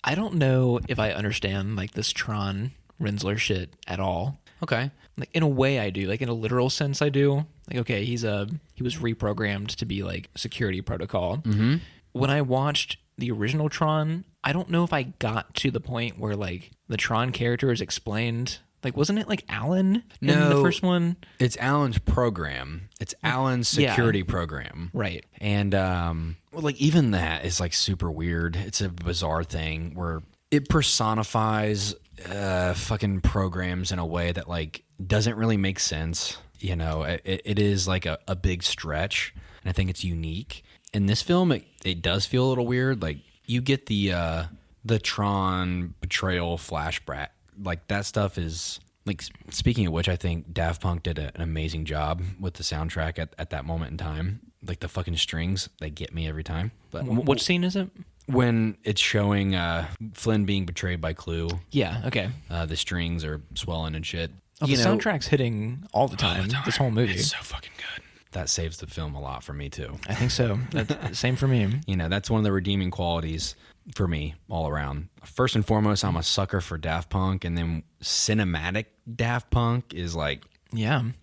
I don't know if I understand like this Tron Rinsler shit at all. Okay. Like in a way I do, like in a literal sense I do. Like, okay, he was reprogrammed to be like security protocol. When I watched the original Tron, I don't know if I got to the point where like the Tron character is explained. Like, wasn't it like Alan in the first one? It's Alan's program. It's Alan's security program. Right. And well, like even that is like super weird. It's a bizarre thing where it personifies fucking programs in a way that like doesn't really make sense. You know, it is like a big stretch, and I think it's unique. In this film, it does feel a little weird. Like you get the Tron betrayal flashback. Like that stuff is like, speaking of which, I think Daft Punk did an amazing job with the soundtrack at that moment in time. Like the fucking strings, they get me every time. But what scene is it? When it's showing Flynn being betrayed by Clue. Yeah, okay. The strings are swelling and shit. Oh, the soundtrack's hitting all the time. This whole movie. It's so fucking good. That saves the film a lot for me too. I think so. That's same for me. You know, that's one of the redeeming qualities for me all around. First and foremost, I'm a sucker for Daft Punk, and then cinematic Daft Punk is like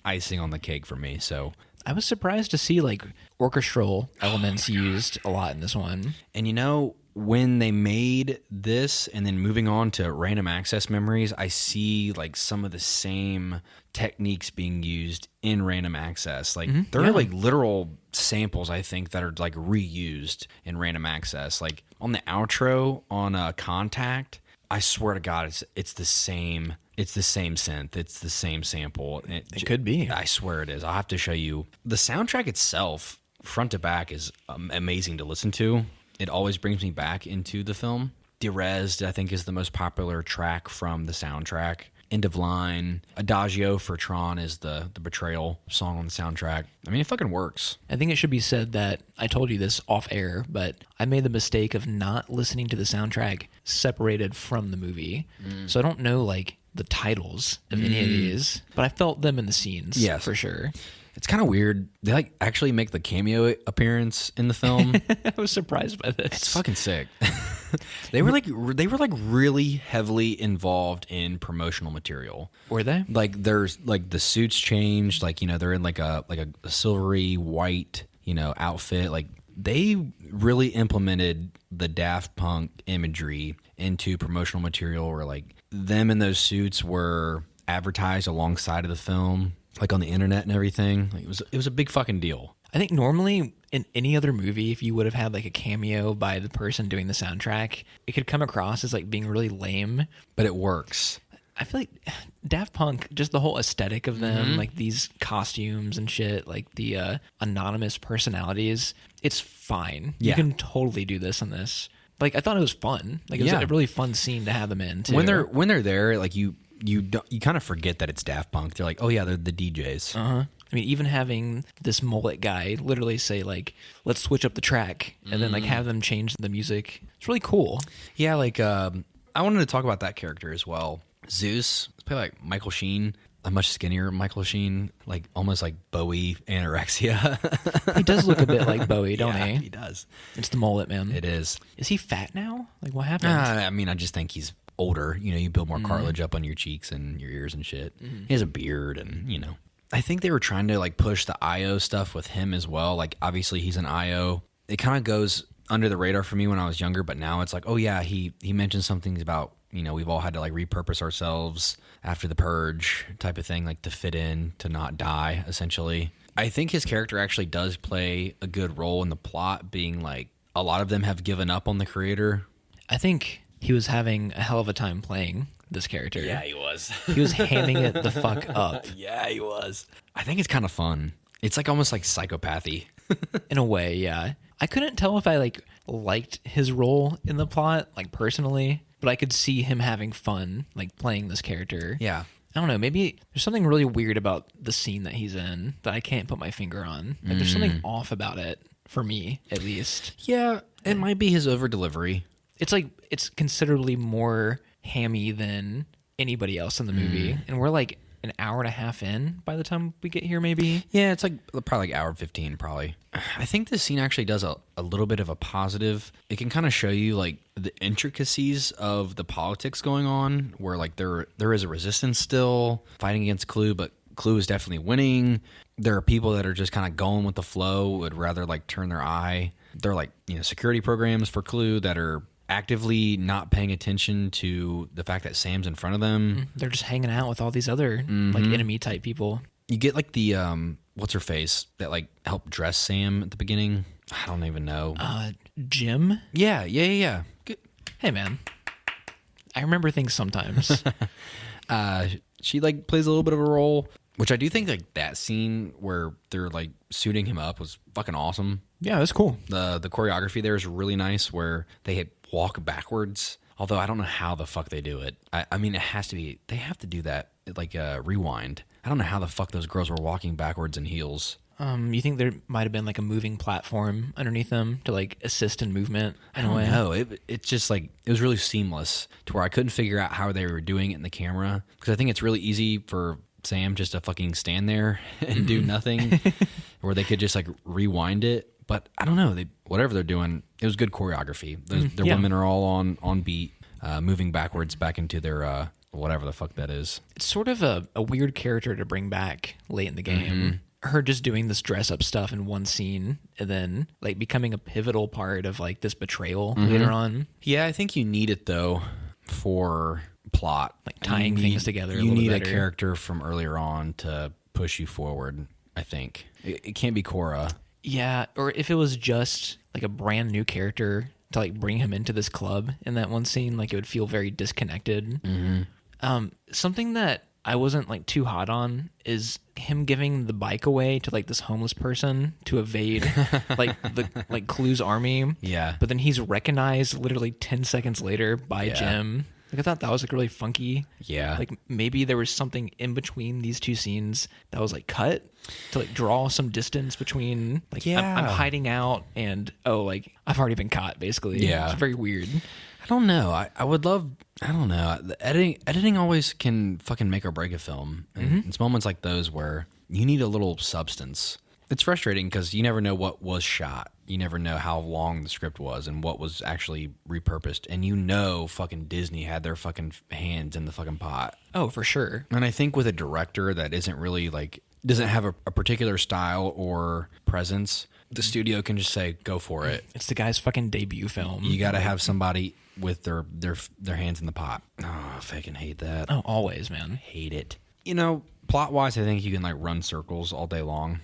icing on the cake for me. So I was surprised to see like orchestral elements used a lot in this one. And you know, when they made this and then moving on to Random Access Memories, I see like some of the same techniques being used in Random Access. Like there are like literal samples, I think, that are like reused in Random Access. Like on the outro on Contact, I swear to God, it's the same. It's the same synth. It's the same sample. It could be. I swear it is. I'll have to show you. The soundtrack itself, front to back, is amazing to listen to. It always brings me back into the film. Derezed, I think, is the most popular track from the soundtrack. End of Line. Adagio for Tron is the betrayal song on the soundtrack. I mean, it fucking works. I think it should be said that I told you this off air, but I made the mistake of not listening to the soundtrack separated from the movie. So I don't know, like, the titles of any of these, but I felt them in the scenes. Yeah, for sure. It's kind of weird. They like actually make the cameo appearance in the film. I was surprised by this. It's fucking sick. They were like really heavily involved in promotional material. Were they? Like there's like the suits changed. Like, you know, they're in like a silvery white, you know, outfit. Like they really implemented the Daft Punk imagery into promotional material, where like them in those suits were advertised alongside of the film, like on the internet and everything. Like it was a big fucking deal. I think normally in any other movie, if you would have had like a cameo by the person doing the soundtrack, it could come across as like being really lame. But it works. I feel like Daft Punk, just the whole aesthetic of them, like these costumes and shit, like the anonymous personalities, it's fine. Yeah. You can totally do this in this. Like I thought it was fun. Like it was a really fun scene to have them in too. When they're there, like you kind of forget that it's Daft Punk. They're like, oh yeah, they're the DJs. I mean, even having this mullet guy literally say like, let's switch up the track, and then like have them change the music. It's really cool. Yeah, like I wanted to talk about that character as well. Zeus, it's played like Michael Sheen, a much skinnier Michael Sheen, like almost like Bowie anorexia. He does look a bit like Bowie, don't he? He does. It's the mullet, man. It is. Is he fat now? Like what happened? I mean, I just think he's older. You know, you build more cartilage up on your cheeks and your ears and shit. He has a beard, and you know. I think they were trying to like push the IO stuff with him as well. Like obviously he's an IO. It kind of goes under the radar for me when I was younger, but now it's like, oh yeah, he mentioned something about, you know, we've all had to like repurpose ourselves after the purge type of thing, like to fit in, to not die, essentially. I think his character actually does play a good role in the plot, being like a lot of them have given up on the creator. I think he was having a hell of a time playing this character. Yeah, he was. He was hamming it the fuck up. Yeah, he was. I think it's kind of fun. It's like almost like psychopathy. In a way, yeah. I couldn't tell if I like liked his role in the plot, like personally, but I could see him having fun, like playing this character. Yeah. I don't know, maybe there's something really weird about the scene that he's in that I can't put my finger on. Like there's something off about it, for me, at least. Yeah, it might be his over delivery. It's like, it's considerably more hammy than anybody else in the movie. And we're like an hour and a half in by the time we get here, maybe. Yeah, it's like probably like hour 15, probably. I think this scene actually does a little bit of a positive. It can kind of show you like the intricacies of the politics going on, where like there is a resistance still fighting against Clue, but Clue is definitely winning. There are people that are just kind of going with the flow, would rather like turn their eye. There are like, you know, security programs for Clue that are actively not paying attention to the fact that Sam's in front of them. They're just hanging out with all these other like enemy type people. You get like the what's her face that like helped dress Sam at the beginning. I don't even know. Jim? Yeah. Good. Hey man, I remember things sometimes. She like plays a little bit of a role, which I do think like that scene where they're like suiting him up was fucking awesome. Yeah, that's cool. The choreography there is really nice, where they walk backwards. Although I don't know how the fuck they do it. I mean, it has to be. They have to do that like rewind. I don't know how the fuck those girls were walking backwards in heels. You think there might have been like a moving platform underneath them to like assist in movement? I don't know. It's just like it was really seamless to where I couldn't figure out how they were doing it in the camera, because I think it's really easy for Sam just to fucking stand there and do nothing, where they could just like rewind it. But I don't know. Whatever they're doing, it was good choreography. The women are all on beat, moving backwards back into their whatever the fuck that is. It's sort of a weird character to bring back late in the game. Her just doing this dress up stuff in one scene and then like becoming a pivotal part of like this betrayal later on. Yeah, I think you need it though for plot, like tying things together. You need better. A character from earlier on to push you forward. I think it can't be Cora. Yeah, or if it was just like a brand new character to like bring him into this club in that one scene, like it would feel very disconnected. Something that I wasn't like too hot on is him giving the bike away to like this homeless person to evade like Clue's army. Yeah, but then he's recognized literally 10 seconds later by Jim. Like I thought that was like really funky. Yeah, like maybe there was something in between these two scenes that was like cut to like draw some distance between like I'm hiding out and like I've already been caught basically. Yeah, it's very weird. I don't know. I would love. I don't know. The editing always can fucking make or break a film. And it's moments like those where you need a little substance. It's frustrating because you never know what was shot. You never know how long the script was and what was actually repurposed. And fucking Disney had their fucking hands in the fucking pot. Oh, for sure. And I think with a director that isn't really doesn't have a particular style or presence, the studio can just say, go for it. It's the guy's fucking debut film. You got to have somebody with their hands in the pot. Oh, I fucking hate that. Oh, always, man. Hate it. Plot-wise, I think you can run circles all day long.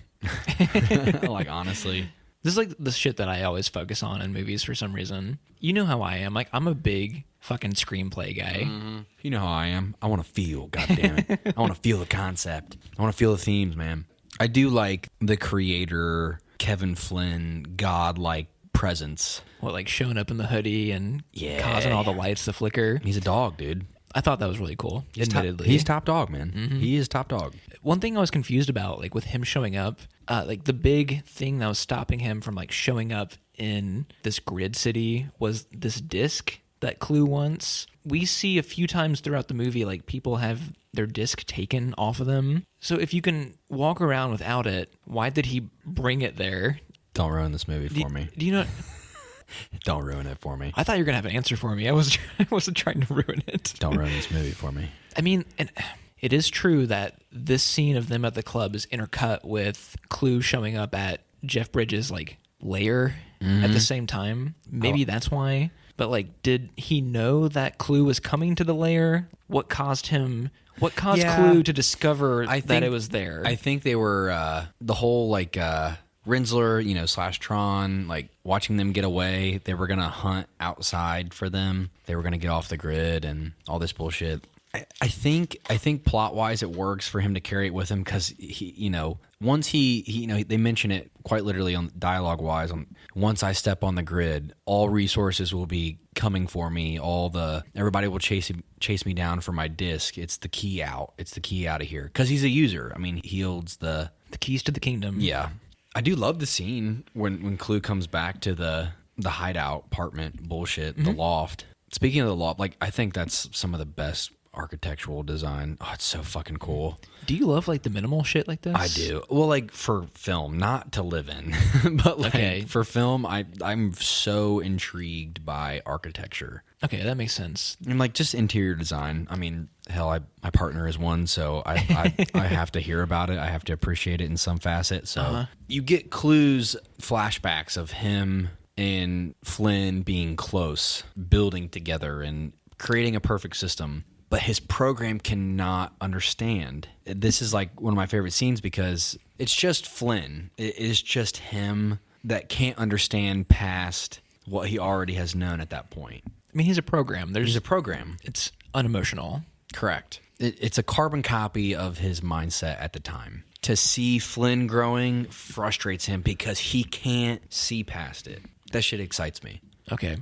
Honestly. This is the shit that I always focus on in movies for some reason. You know how I am. I'm a big fucking screenplay guy. Mm-hmm. You know how I am. I want to feel, goddammit. I want to feel the concept. I want to feel the themes, man. I do like the creator, Kevin Flynn, godlike presence. What, showing up in the hoodie and causing all the lights to flicker? He's a dog, dude. I thought that was really cool, admittedly. He's top dog, man. Mm-hmm. He is top dog. One thing I was confused about, with him showing up, the big thing that was stopping him from, showing up in this grid city was this disc that Clue wants. We see a few times throughout the movie, people have their disc taken off of them. So if you can walk around without it, why did he bring it there? Don't ruin this movie for me. Do you know... Don't ruin it for me. I thought you were going to have an answer for me. I wasn't trying to ruin it. Don't ruin this movie for me. I mean, and it is true that this scene of them at the club is intercut with Clue showing up at Jeff Bridges' lair at the same time. Maybe that's why. But did he know that Clue was coming to the lair? What caused Clue to discover that it was there? I think they were the whole Rinsler, / Tron, watching them get away. They were going to hunt outside for them. They were going to get off the grid and all this bullshit. I think plot wise it works for him to carry it with him because he, once they mention it quite literally on dialogue wise. Once I step on the grid, all resources will be coming for me. Everybody will chase me down for my disc. It's the key out. It's the key out of here because he's a user. I mean, he holds the keys to the kingdom. Yeah. I do love the scene when Clue comes back to the hideout apartment bullshit, the loft. Speaking of the loft, I think that's some of the best architectural design. Oh, it's so fucking cool. Do you love the minimal shit like this? I do. Well, for film, not to live in, but for film, I'm so intrigued by architecture. Okay, that makes sense. And just interior design. I mean, hell, my partner is one, so I have to hear about it. I have to appreciate it in some facet. So you get Clue's flashbacks of him and Flynn being close, building together, and creating a perfect system. But his program cannot understand. This is one of my favorite scenes because it's just Flynn. It is just him that can't understand past what he already has known at that point. I mean, he's a program. He's a program. It's unemotional. Correct. It's a carbon copy of his mindset at the time. To see Flynn growing frustrates him because he can't see past it. That shit excites me. Okay.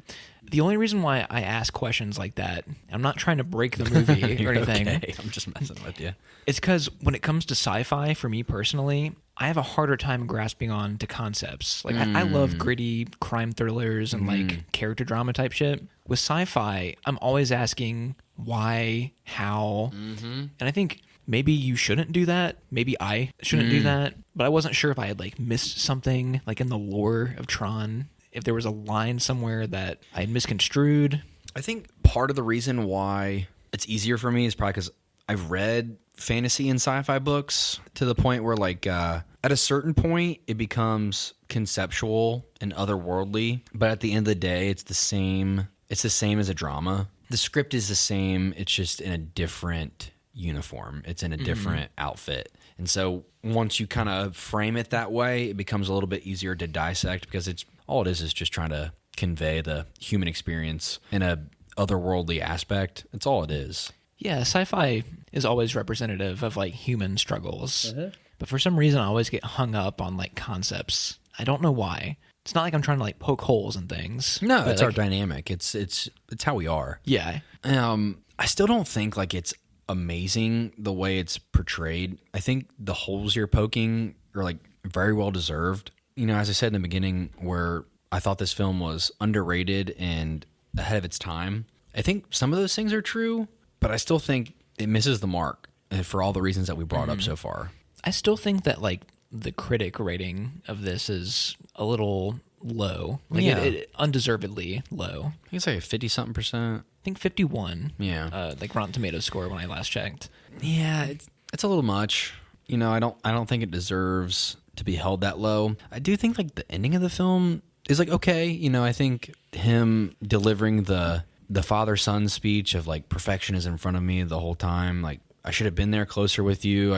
The only reason why I ask questions like that, I'm not trying to break the movie or anything. Okay. I'm just messing with you. It's because when it comes to sci-fi, for me personally, I have a harder time grasping on to concepts. I love gritty crime thrillers and character drama type shit. With sci-fi, I'm always asking why, how, and I think maybe you shouldn't do that. Maybe I shouldn't do that. But I wasn't sure if I had missed something in the lore of Tron. If there was a line somewhere that I had misconstrued. I think part of the reason why it's easier for me is probably because I've read fantasy and sci-fi books to the point where at a certain point it becomes conceptual and otherworldly, but at the end of the day it's the same as a drama. The script is the same, it's just in a different uniform. It's in a different outfit. And so once you kind of frame it that way, it becomes a little bit easier to dissect because all it is just trying to convey the human experience in a otherworldly aspect. That's all it is. Yeah, sci-fi is always representative of human struggles. But for some reason I always get hung up on concepts. I don't know why. It's not like I'm trying to poke holes in things. No, it's our dynamic. It's how we are. Yeah. I still don't think it's amazing the way it's portrayed. I think the holes you're poking are very well deserved. As I said in the beginning, where I thought this film was underrated and ahead of its time. I think some of those things are true, but I still think it misses the mark for all the reasons that we brought up so far. I still think that like the critic rating of this is a little low. Like it undeservedly low. I think it's like a 50-something%. I think 51. Yeah. Like Rotten Tomatoes score when I last checked. Yeah, it's a little much. You know, I don't think it deserves to be held that low. I do think like the ending of the film is like okay. You know, I think him delivering the father-son speech of like perfection is in front of me the whole time. Like I should have been there closer with you.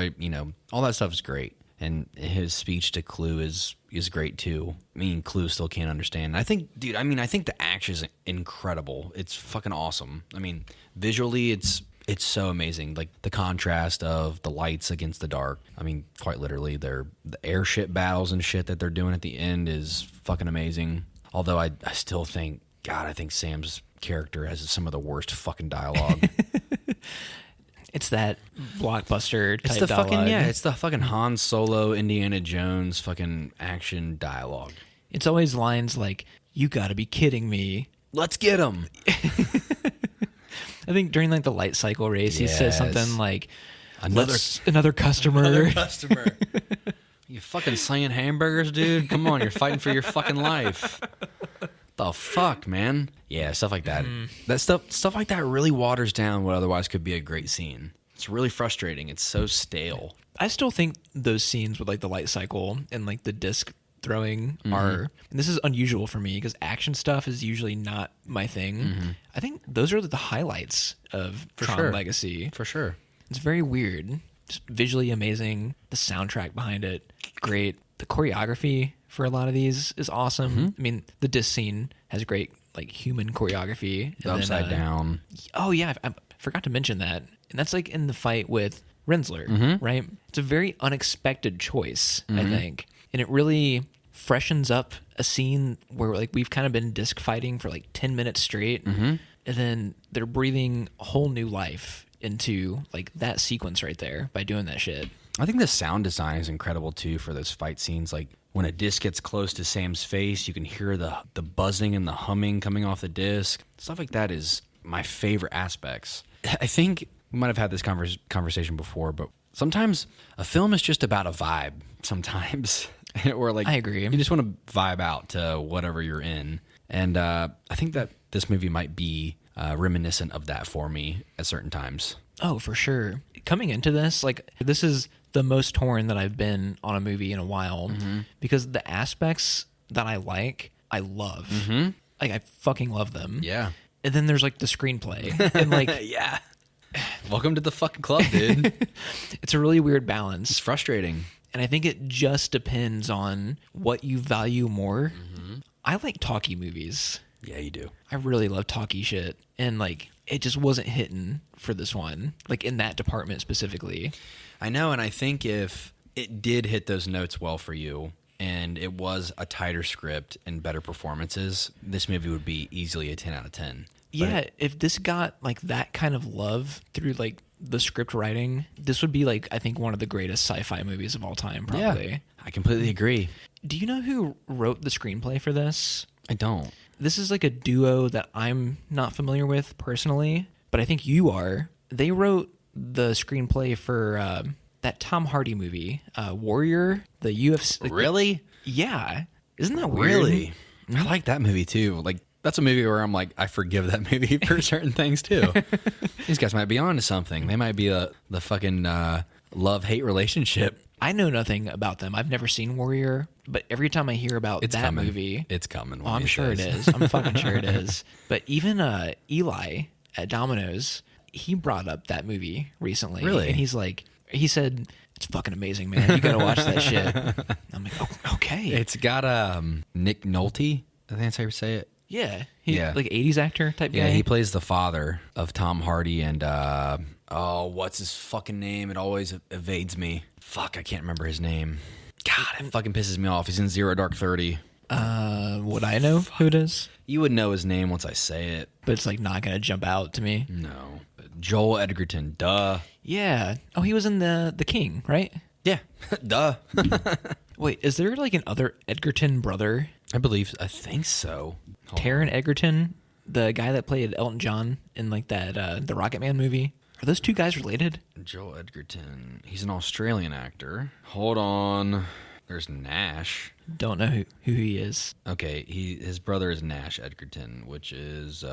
All that stuff is great. And his speech to Clue is great too. I mean, Clue still can't understand. I think the action is incredible. It's fucking awesome. I mean, visually, it's so amazing. Like the contrast of the lights against the dark. I mean, quite literally, the airship battles and shit that they're doing at the end is fucking amazing. Although I still think, God, I think Sam's character has some of the worst fucking dialogue. It's that blockbuster type dialogue. dialogue. It's the fucking Han Solo, Indiana Jones fucking action dialogue. It's always lines like, "You gotta be kidding me." Let's get him. I think during like the light cycle race, he says something like, another customer. Another customer. You fucking slaying hamburgers, dude? Come on, you're fighting for your fucking life. The fuck, man? Yeah, stuff like that. That stuff like that really waters down what otherwise could be a great scene. It's really frustrating. It's so stale. I still think those scenes with like the light cycle and like the disc throwing are, and this is unusual for me because action stuff is usually not my thing. I think those are the highlights of Tron Legacy. For sure. It's very weird. Just visually amazing. The soundtrack behind it, great. The choreography for a lot of these is awesome. I mean, the disc scene has great like human choreography. The upside down. Oh yeah, I forgot to mention that. And that's like in the fight with Rensler, right? It's a very unexpected choice, I think. And it really freshens up a scene where like we've kind of been disc fighting for like 10 minutes straight. And then they're breathing a whole new life into like that sequence right there by doing that shit. I think the sound design is incredible too for those fight scenes. Like when a disc gets close to Sam's face, you can hear the buzzing and the humming coming off the disc. Stuff like that is my favorite aspects. I think we might have had this conversation before, but sometimes a film is just about a vibe sometimes. Or like, I agree. You just want to vibe out to whatever you're in. And I think that this movie might be reminiscent of that for me at certain times. Oh, for sure. Coming into this, like this is the most torn that I've been on a movie in a while because the aspects that I love. Like I fucking love them. Yeah. And then there's like the screenplay and like yeah. Welcome to the fucking club, dude. It's a really weird balance. It's frustrating. And I think it just depends on what you value more. I like talky movies. Yeah, you do. I really love talky shit. And like it just wasn't hitting for this one, like in that department specifically. I know, and I think if it did hit those notes well for you and it was a tighter script and better performances, this movie would be easily a 10 out of 10. Yeah, if this got like that kind of love through like the script writing, this would be like I think one of the greatest sci-fi movies of all time, probably. Yeah, I completely agree. Do you know who wrote the screenplay for this? I don't. This is like a duo that I'm not familiar with personally, but I think you are. They wrote the screenplay for that Tom Hardy movie, Warrior, the UFC. Like, really? Yeah. Isn't that weird? Really? I like that movie too. Like that's a movie where I'm like, I forgive that movie for certain things too. These guys might be onto something. They might be the fucking love-hate relationship. I know nothing about them. I've never seen Warrior, but every time I hear about movie... It's coming. I'm sure it is. I'm fucking sure it is. But even Eli at Domino's, he brought up that movie recently. Really? And he said, it's fucking amazing, man. You gotta watch that shit. I'm like, oh, okay. It's got Nick Nolte. I think that's how you say it. Yeah. Like 80s actor type guy. Yeah, he plays the father of Tom Hardy and, what's his fucking name? It always evades me. Fuck, I can't remember his name. God, it fucking pisses me off. He's in Zero Dark 30. Would I know who it is? You would know his name once I say it. But it's like not gonna jump out to me. No. Joel Edgerton, duh. Yeah. Oh, he was in the King, right? Yeah, duh. Wait, is there like an other Edgerton brother? I think so. Taron Egerton, the guy that played Elton John in like that the Rocket Man movie. Are those two guys related? Joel Edgerton. He's an Australian actor. Hold on. There's Nash. Don't know who he is. Okay, his brother is Nash Edgerton, which is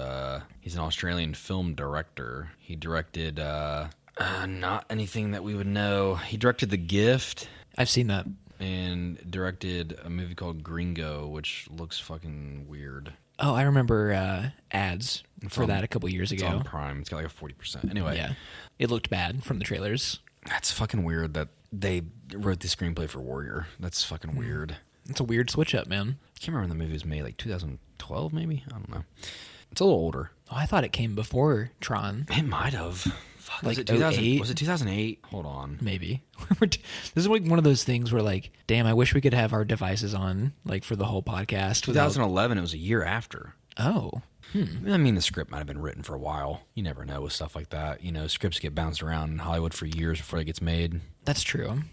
he's an Australian film director. He directed not anything that we would know. He directed The Gift. I've seen that. And directed a movie called Gringo, which looks fucking weird. Oh, I remember ads for that a couple years ago. It's on Prime. It's got like a 40%. Anyway. Yeah. It looked bad from the trailers. That's fucking weird that they wrote the screenplay for Warrior. That's fucking weird. It's a weird switch up, man. I can't remember when the movie was made, like 2012 maybe? I don't know. It's a little older. Oh, I thought it came before Tron. It might have. Fuck, Like was it 2008? 08? Was it 2008? Hold on. Maybe. This is like one of those things where like, damn, I wish we could have our devices on like for the whole podcast. 2011, it was a year after. Oh. I mean, the script might have been written for a while. You never know with stuff like that. You know, scripts get bounced around in Hollywood for years before it gets made. That's true.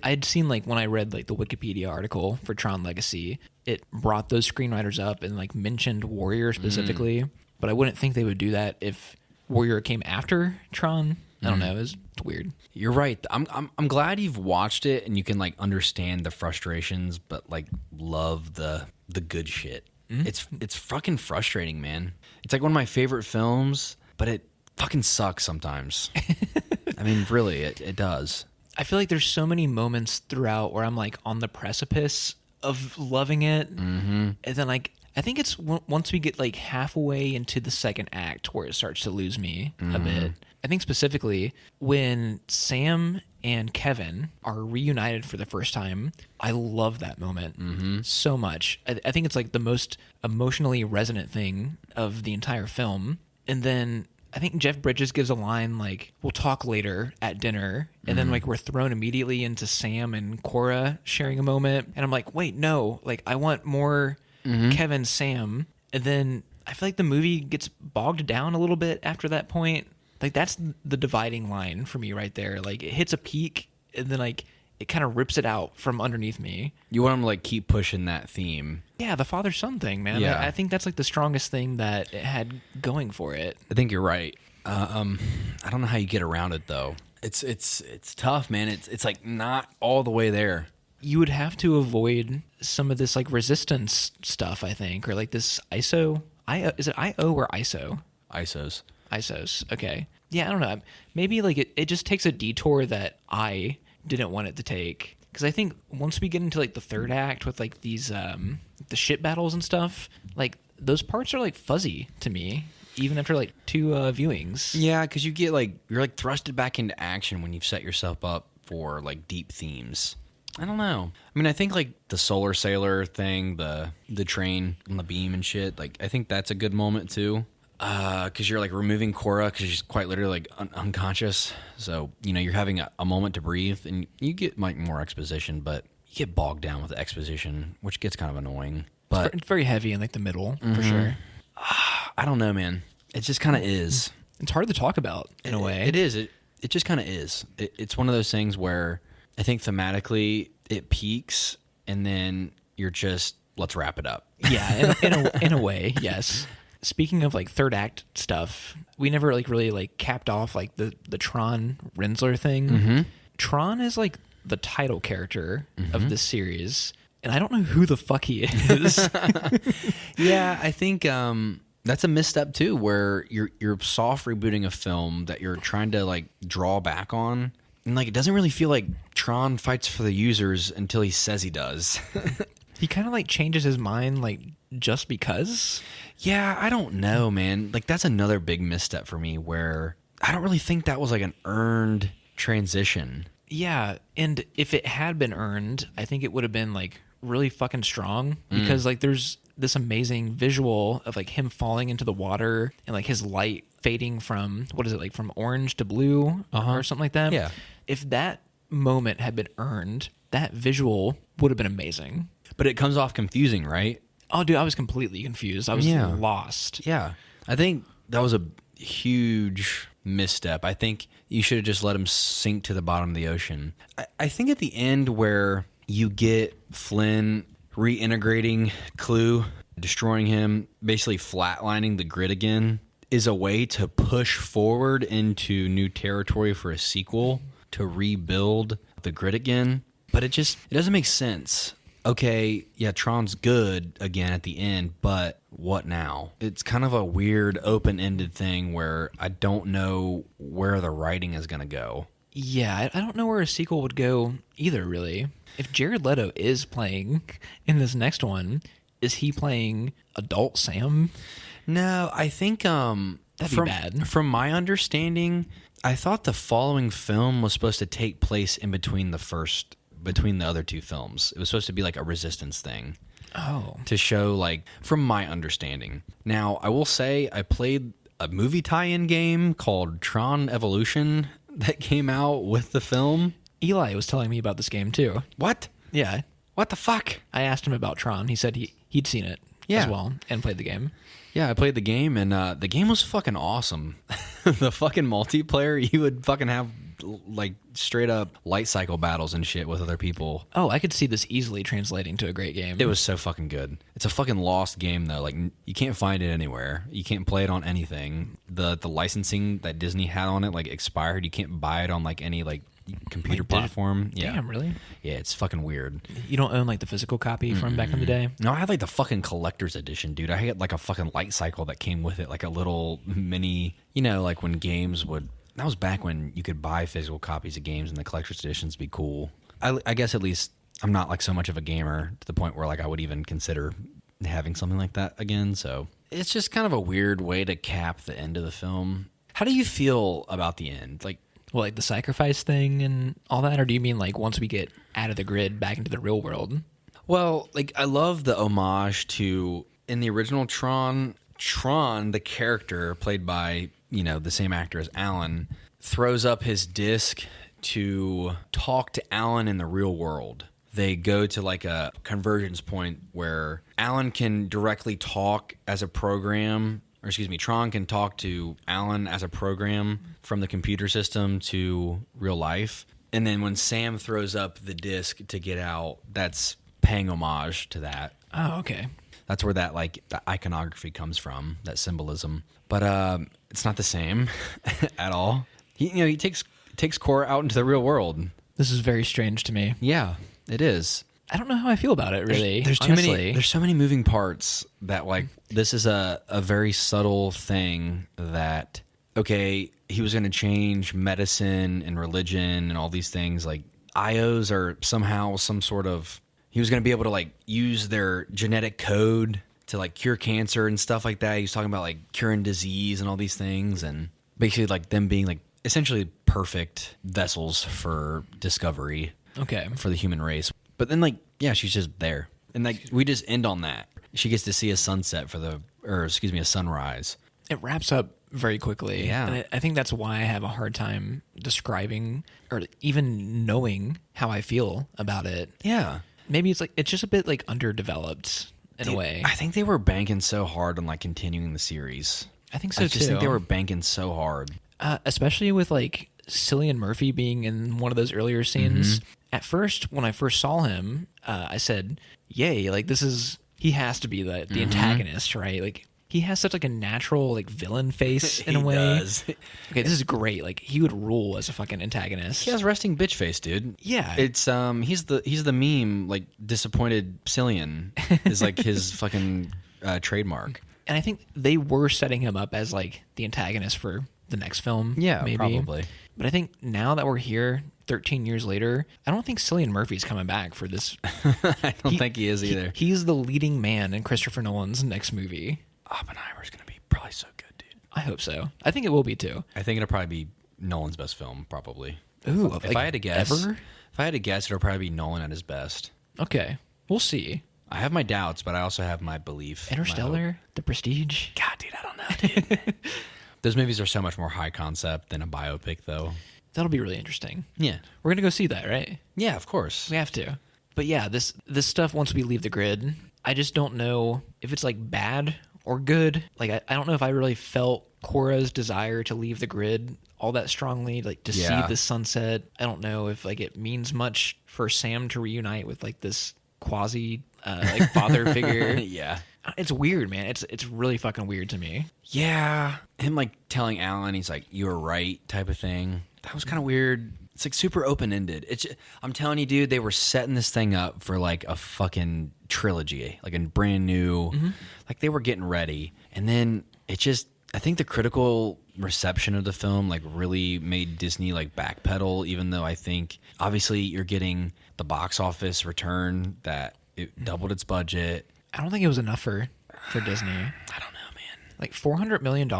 I'd seen like when I read like the Wikipedia article for Tron Legacy, it brought those screenwriters up and like mentioned Warrior specifically, but I wouldn't think they would do that if Warrior came after Tron. I don't know. It's weird. You're right. I'm glad you've watched it and you can like understand the frustrations, but like love the good shit. It's fucking frustrating, man. It's like one of my favorite films, but it fucking sucks sometimes. I mean, really, it does. I feel like there's so many moments throughout where I'm like on the precipice of loving it, and then like I think it's once we get like halfway into the second act where it starts to lose me a bit. I think specifically when Sam and Kevin are reunited for the first time, I love that moment so much. I think it's like the most emotionally resonant thing of the entire film. And then I think Jeff Bridges gives a line like, "We'll talk later at dinner," and then like we're thrown immediately into Sam and Cora sharing a moment, and I'm like, wait, no, like I want more Kevin, Sam. And then I feel like the movie gets bogged down a little bit after that point. Like that's the dividing line for me right there. Like it hits a peak and then like it kind of rips it out from underneath me. You want them to like keep pushing that theme. Yeah, the father-son thing, man. Yeah. I think that's like the strongest thing that it had going for it. I think you're right. I don't know how you get around it though. It's tough, man. It's like not all the way there. You would have to avoid some of this like resistance stuff, I think, or like this ISO. Is it IO or ISO? ISOs. Okay. Yeah, I don't know. Maybe like it just takes a detour that I didn't want it to take. Because I think once we get into like the third act with like these the ship battles and stuff, like those parts are like fuzzy to me, even after like 2 viewings. Yeah, because you're like thrusted back into action when you've set yourself up for like deep themes. I don't know. I mean, I think like the solar sailor thing, the train on the beam and shit. Like I think that's a good moment too. Because you're like removing Cora because she's quite literally like unconscious. So, you know, you're having a moment to breathe and you get like more exposition, but you get bogged down with the exposition, which gets kind of annoying. But It's very heavy in like the middle, for sure. I don't know, man. It just kind of is. It's hard to talk about in a way. It is. It just kind of is. It's one of those things where I think thematically it peaks and then you're just, let's wrap it up. Yeah, in a way, yes. Speaking of like third act stuff, we never like really like capped off like the Tron Rensler thing. Tron is like the title character of this series, and I don't know who the fuck he is. Yeah, I think that's a misstep too, where you're soft rebooting a film that you're trying to like draw back on, and like it doesn't really feel like Tron fights for the users until he says he does. He kind of like changes his mind like just because. Yeah, I don't know, man. Like that's another big misstep for me where I don't really think that was like an earned transition. Yeah, and if it had been earned, I think it would have been like really fucking strong because like there's this amazing visual of like him falling into the water and like his light fading from what is it like from orange to blue or something like that. Yeah. If that moment had been earned, that visual would have been amazing. But it comes off confusing, right? Oh, dude, I was completely confused. I was lost. Yeah. I think that was a huge misstep. I think you should have just let him sink to the bottom of the ocean. I think at the end where you get Flynn reintegrating Clue destroying him, basically flatlining the grid again, is a way to push forward into new territory for a sequel to rebuild the grid again. But it doesn't make sense. Okay, yeah, Tron's good again at the end, but what now? It's kind of a weird open-ended thing where I don't know where the writing is going to go. Yeah, I don't know where a sequel would go either, really. If Jared Leto is playing in this next one, is he playing adult Sam? No, I think That'd be bad. From my understanding, I thought the following film was supposed to take place in between between the other two films. It was supposed to be like a resistance thing. Oh. To show, like, from my understanding. Now, I will say I played a movie tie-in game called Tron Evolution that came out with the film. Eli was telling me about this game, too. What? Yeah. What the fuck? I asked him about Tron. He said he'd seen it as well and played the game. Yeah, I played the game, and the game was fucking awesome. The fucking multiplayer, you would fucking have, like, straight up light cycle battles and shit with other people. Oh, I could see this easily translating to a great game. It was so fucking good. It's a fucking lost game, though. Like, you can't find it anywhere. You can't play it on anything. The licensing that Disney had on it, like, expired. You can't buy it on, like, any, like, computer platform. Yeah. Damn, really? Yeah, it's fucking weird. You don't own, like, the physical copy from back in the day? No, I had, like, the fucking collector's edition, dude. I had, like, a fucking light cycle that came with it, like a little mini, you know, like when games would... That was back when you could buy physical copies of games and the collector's editions be cool. I guess at least I'm not, like, so much of a gamer to the point where, like, I would even consider having something like that again. So it's just kind of a weird way to cap the end of the film. How do you feel about the end? Like, well, like the sacrifice thing and all that? Or do you mean, like, once we get out of the grid back into the real world? Well, like, I love the homage to, in the original Tron, the character played by, you know, the same actor as Alan, throws up his disc to talk to Alan in the real world. They go to, like, a convergence point where Alan can directly talk as a program, or excuse me, Tron can talk to Alan as a program from the computer system to real life. And then when Sam throws up the disc to get out, that's paying homage to that. Oh, okay. That's where that, like, the iconography comes from, that symbolism. But it's not the same at all. He takes Cora out into the real world. This is very strange to me. Yeah, it is. I don't know how I feel about it, really. There's too many. There's so many moving parts that, like, this is a very subtle thing that, okay, he was going to change medicine and religion and all these things. Like, IOs are somehow some sort of... He was going to be able to, like, use their genetic code to, like, cure cancer and stuff like that. He was talking about, like, curing disease and all these things, and basically, like, them being, like, essentially perfect vessels for discovery. Okay. For the human race. But then, like, yeah, she's just there. And, like, we just end on that. She gets to see a sunset a sunrise. It wraps up very quickly. Yeah. And I think that's why I have a hard time describing or even knowing how I feel about it. Yeah. Maybe it's just a bit, like, underdeveloped in a way. I think they were banking so hard on, like, continuing the series. I think so, too. I just think they were banking so hard. Especially with, like, Cillian Murphy being in one of those earlier scenes. Mm-hmm. At first, when I first saw him, I said, yay, like, he has to be the antagonist, right? Like, he has such, like, a natural, like, villain face in a way. He does. Okay, this is great. Like, he would rule as a fucking antagonist. He has resting bitch face, dude. Yeah. It's he's the meme, like, disappointed Cillian is, like, his fucking trademark. And I think they were setting him up as, like, the antagonist for the next film. Yeah, maybe. Probably. But I think now that we're here 13 years later, I don't think Cillian Murphy's coming back for this. I don't think he is either. He's the leading man in Christopher Nolan's next movie. Oppenheimer's going to be probably so good, dude. I hope so. I think it will be, too. I think it'll probably be Nolan's best film, probably. Ooh, if I had to guess. Ever? If I had to guess, it'll probably be Nolan at his best. Okay. We'll see. I have my doubts, but I also have my belief. Interstellar? The Prestige? God, dude, I don't know, dude. Those movies are so much more high concept than a biopic, though. That'll be really interesting. Yeah. We're going to go see that, right? Yeah, of course. We have to. But yeah, this stuff, once we leave the grid, I just don't know if it's, like, bad or good. Like, I don't know if I really felt Cora's desire to leave the grid all that strongly, like, to see the sunset. I don't know if, like, it means much for Sam to reunite with, like, this quasi, like, father figure. Yeah. It's weird, man. It's really fucking weird to me. Yeah. Him like telling Alan, he's like, you were right type of thing. That was kind of weird. It's like super open-ended. I'm telling you, dude, they were setting this thing up for like a fucking trilogy, like a brand new, like they were getting ready. And then it just, I think the critical reception of the film like really made Disney like backpedal, even though I think obviously you're getting the box office return that it doubled its budget. I don't think it was enough for Disney. I don't know, man. Like $400 million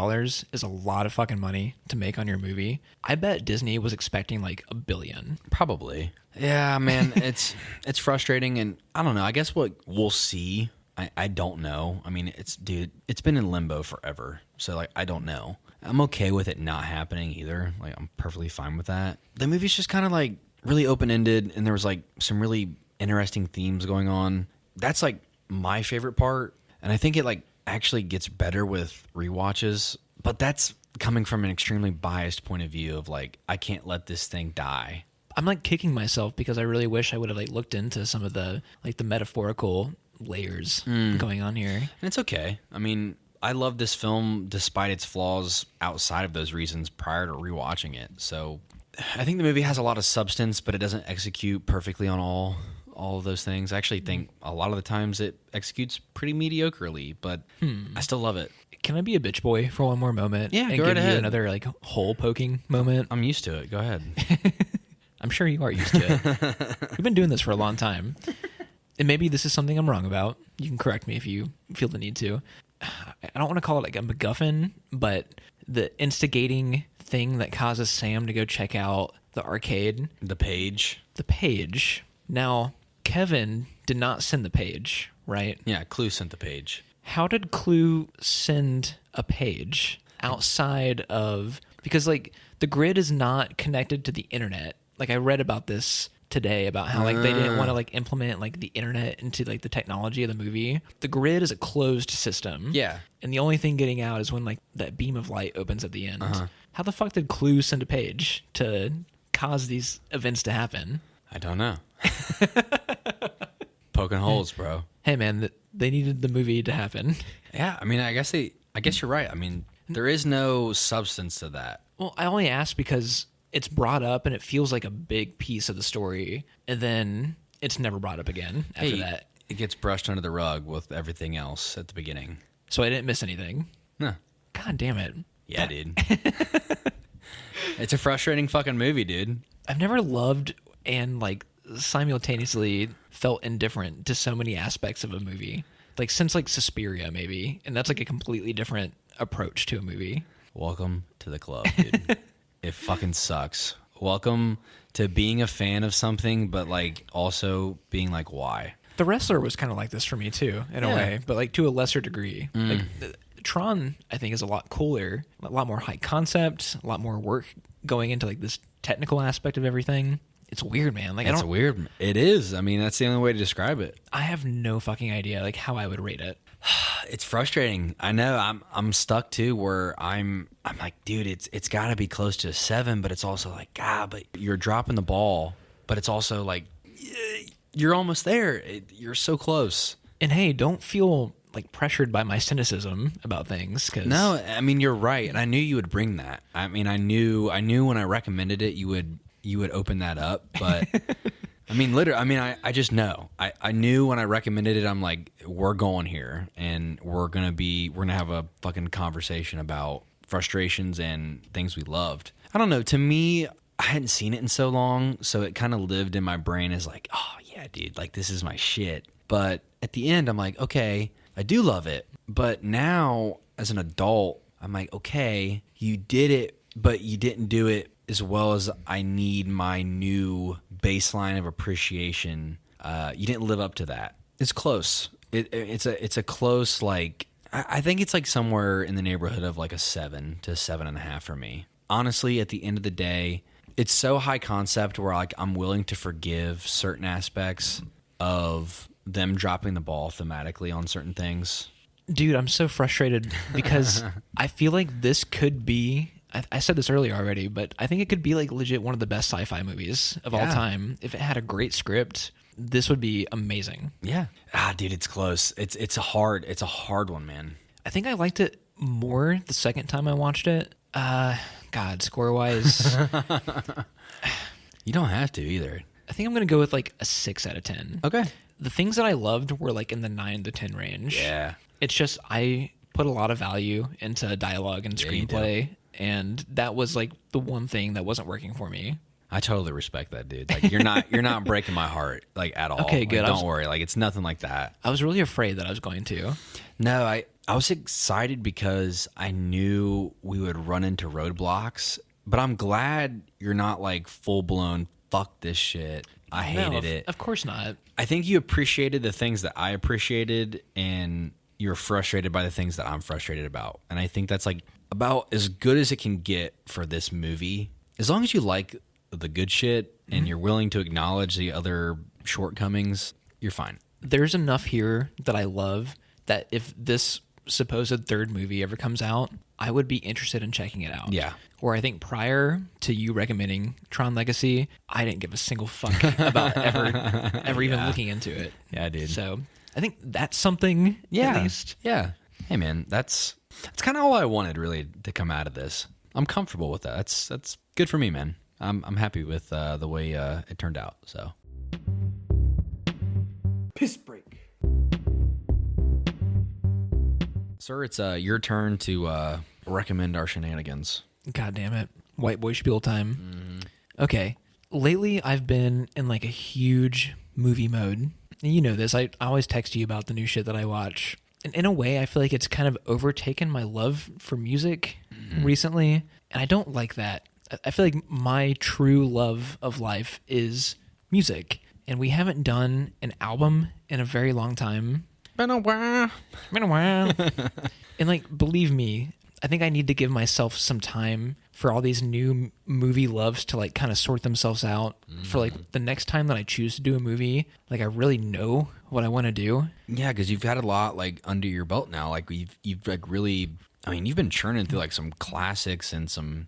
is a lot of fucking money to make on your movie. I bet Disney was expecting like $1 billion. Probably. Yeah, man. It's frustrating, and I don't know. I guess what we'll see. I don't know. I mean, it's been in limbo forever. So like, I don't know. I'm okay with it not happening either. Like, I'm perfectly fine with that. The movie's just kind of like really open ended, and there was like some really interesting themes going on. That's like my favorite part, and I think it like actually gets better with rewatches. But that's coming from an extremely biased point of view of like, I can't let this thing die. I'm like kicking myself because I really wish I would have like looked into some of the like the metaphorical layers going on here. And it's okay. I mean, I love this film despite its flaws outside of those reasons prior to rewatching it. So I think the movie has a lot of substance, but it doesn't execute perfectly on all of those things. I actually think a lot of the times it executes pretty mediocrely, but I stistill love it. Can I be a bitch boy for one more moment? Yeah, and go right give ahead. you another like hole poking moment? I'm used to it. Go ahead. I'm sure you are used to it. We've been doing this for a long time. And maybe this is something I'm wrong about. You can correct me if you feel the need to. I don't want to call it like a MacGuffin, but the instigating thing that causes Sam to go check out the arcade. The page. The page. Now, Kevin did not send the page, right? Yeah, Clue sent the page. How did Clue send a page outside of... Because, like, the grid is not connected to the internet. Like, I read about this today about how, like, they didn't want to, like, implement, like, the internet into, like, the technology of the movie. The grid is a closed system. Yeah. And the only thing getting out is when, like, that beam of light opens at the end. How the fuck did Clue send a page to cause these events to happen? I don't know. Poking holes, bro. Hey, man, they needed the movie to happen. Yeah, I mean, I guess you're right. I mean, there is no substance to that. Well, I only asked because it's brought up and it feels like a big piece of the story, and then it's never brought up again after that. It gets brushed under the rug with everything else at the beginning. So I didn't miss anything. No. God damn it. Yeah, dude. It's a frustrating fucking movie, dude. I've never loved and like simultaneously felt indifferent to so many aspects of a movie. Like since like Suspiria maybe, and that's like a completely different approach to a movie. Welcome to the club, dude. It fucking sucks. Welcome to being a fan of something, but like also being like, why? The Wrestler was kind of like this for me too, in a way, but like to a lesser degree. Like Tron, I think, is a lot cooler, a lot more high concept, a lot more work going into like this technical aspect of everything. It's weird, man. Like It's weird. It is. I mean, that's the only way to describe it. I have no fucking idea like how I would rate it. It's frustrating. I know. I'm stuck too, where I'm like, dude, it's got to be close to a 7, but it's also like, God, but you're dropping the ball, but it's also like, you're almost there. You're so close. And hey, don't feel like pressured by my cynicism about things. Cause No, I mean, you're right, and I knew you would bring that. I mean, I knew when I recommended it, you would open that up, but. I mean, literally, I mean, I just know. I knew when I recommended it, I'm like, we're going here, and we're gonna have a fucking conversation about frustrations and things we loved. I don't know. To me, I hadn't seen it in so long, so it kind of lived in my brain as like, oh yeah, dude, like this is my shit. But at the end, I'm like, okay, I do love it. But now, as an adult, I'm like, okay, you did it, but you didn't do it as well as I need my new baseline of appreciation. You didn't live up to that. It's close. It's a close, like, I think it's like somewhere in the neighborhood of like a 7 to 7.5 for me. Honestly, at the end of the day, it's so high concept where like I'm willing to forgive certain aspects of them dropping the ball thematically on certain things. Dude, I'm so frustrated because I feel like this could be, I said this earlier already, but I think it could be like legit one of the best sci-fi movies of all time if it had a great script. this would be amazing. Yeah. Dude, it's close. It's a hard one, man. I think I liked it more the second time I watched it. God, score-wise, You don't have to either. I think I'm going to go with like a 6 out of 10. Okay. The things that I loved were like in the 9 to 10 range. Yeah. It's just I put a lot of value into dialogue and screenplay, and that was like the one thing that wasn't working for me. I totally respect that, dude. Like you're not breaking my heart like at all. Okay, good. Like, don't worry. Like it's nothing like that. I was really afraid that I was going to. No, I was excited because I knew we would run into roadblocks, but I'm glad you're not like full blown fuck this shit. I hated it. Of course not. I think you appreciated the things that I appreciated, and you're frustrated by the things that I'm frustrated about. And I think that's like about as good as it can get for this movie. As long as you like the good shit and you're willing to acknowledge the other shortcomings, you're fine. There's enough here that I love that if this supposed third movie ever comes out, I would be interested in checking it out. Yeah. Where I think prior to you recommending Tron Legacy, I didn't give a single fuck about ever even looking into it. Yeah, dude. So I think that's something at least. Yeah. Hey, man, that's kind of all I wanted really to come out of this. I'm comfortable with that. That's good for me, man. I'm happy with the way it turned out. So. Piss break. Sir, it's your turn to recommend our shenanigans. God damn it. White boy spiel time. Okay. Lately, I've been in like a huge movie mode. And you know this. I always text you about the new shit that I watch. And in a way, I feel like it's kind of overtaken my love for music recently. And I don't like that. I feel like my true love of life is music. And we haven't done an album in a very long time. Been a while. And like, believe me, I think I need to give myself some time for all these new movie loves to like kind of sort themselves out for like the next time that I choose to do a movie. Like I really know what I want to do. Yeah, because you've got a lot like under your belt now. Like you've like really, I mean, you've been churning through like some classics and some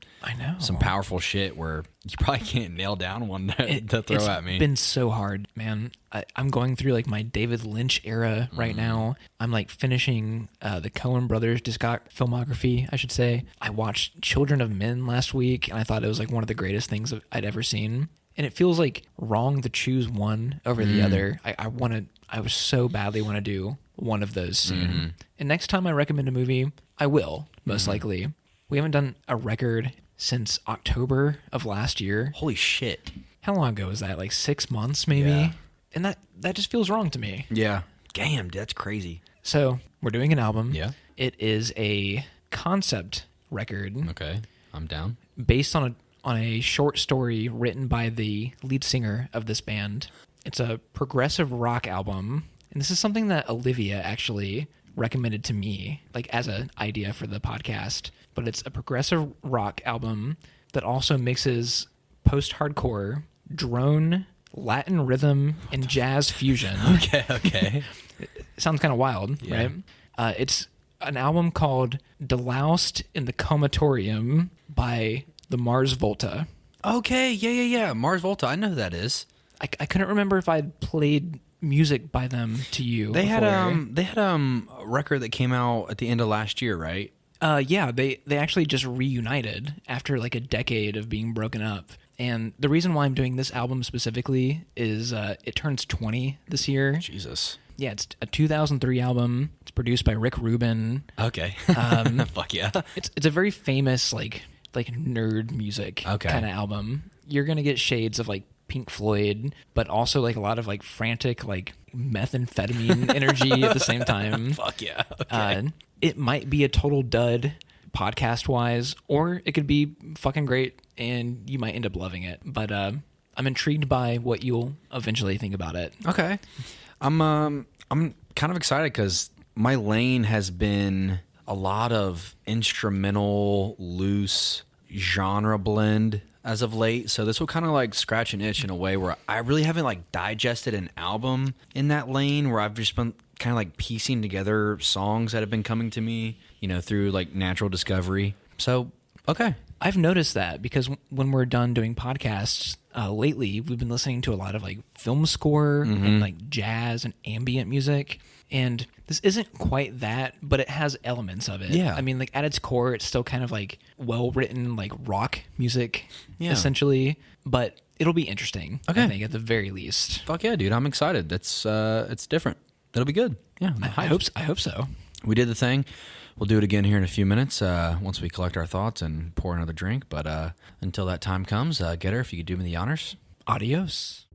powerful shit where you probably can't nail down one to throw at me. It's been so hard, man. I'm going through like my David Lynch era right now. I'm like finishing the Coen brothers filmography, I should say. I watched Children of Men last week, and I thought it was like one of the greatest things I'd ever seen. And it feels like wrong to choose one over the other. I was so badly want to do one of those soon. And next time I recommend a movie, I will, most likely. We haven't done a record since October of last year. Holy shit. How long ago was that? Like 6 months, maybe? Yeah. And that just feels wrong to me. Yeah. Damn, that's crazy. So we're doing an album. Yeah. It is a concept record. Okay. I'm down. Based on a short story written by the lead singer of this band. It's a progressive rock album. And this is something that Olivia actually recommended to me, like as an idea for the podcast. But it's a progressive rock album that also mixes post-hardcore, drone, Latin rhythm, and jazz fusion. Okay. It sounds kind of wild, right? It's an album called Deloused in the Comatorium by the Mars Volta. Okay, yeah. Mars Volta, I know who that is. I couldn't remember if I'd played music by them to you. They before. had a record that came out at the end of last year, right? Yeah, they actually just reunited after like a decade of being broken up. And the reason why I'm doing this album specifically is it turns 20 this year. Jesus. Yeah, it's a 2003 album. It's produced by Rick Rubin. Okay. Fuck yeah. It's a very famous like nerd music kind of album. You're gonna get shades of like Pink Floyd, but also like a lot of like frantic like methamphetamine energy at the same time. Fuck yeah. Okay. It might be a total dud podcast wise, or it could be fucking great and you might end up loving it. But I'm intrigued by what you'll eventually think about it. Okay. I'm kind of excited because my lane has been a lot of instrumental, loose genre blend as of late. So this will kind of like scratch an itch in a way where I really haven't like digested an album in that lane, where I've just been kind of like piecing together songs that have been coming to me, through like natural discovery. So, okay. I've noticed that because when we're done doing podcasts, lately we've been listening to a lot of like film score and like jazz and ambient music. And this isn't quite that, but it has elements of it. Yeah. I mean, like at its core, it's still kind of like well-written, like rock music, essentially. But it'll be interesting, I think, at the very least. Fuck yeah, dude. I'm excited. It's different. It'll be good. Yeah, I hope so. We did the thing. We'll do it again here in a few minutes once we collect our thoughts and pour another drink. But until that time comes, Getter, if you could do me the honors. Adios.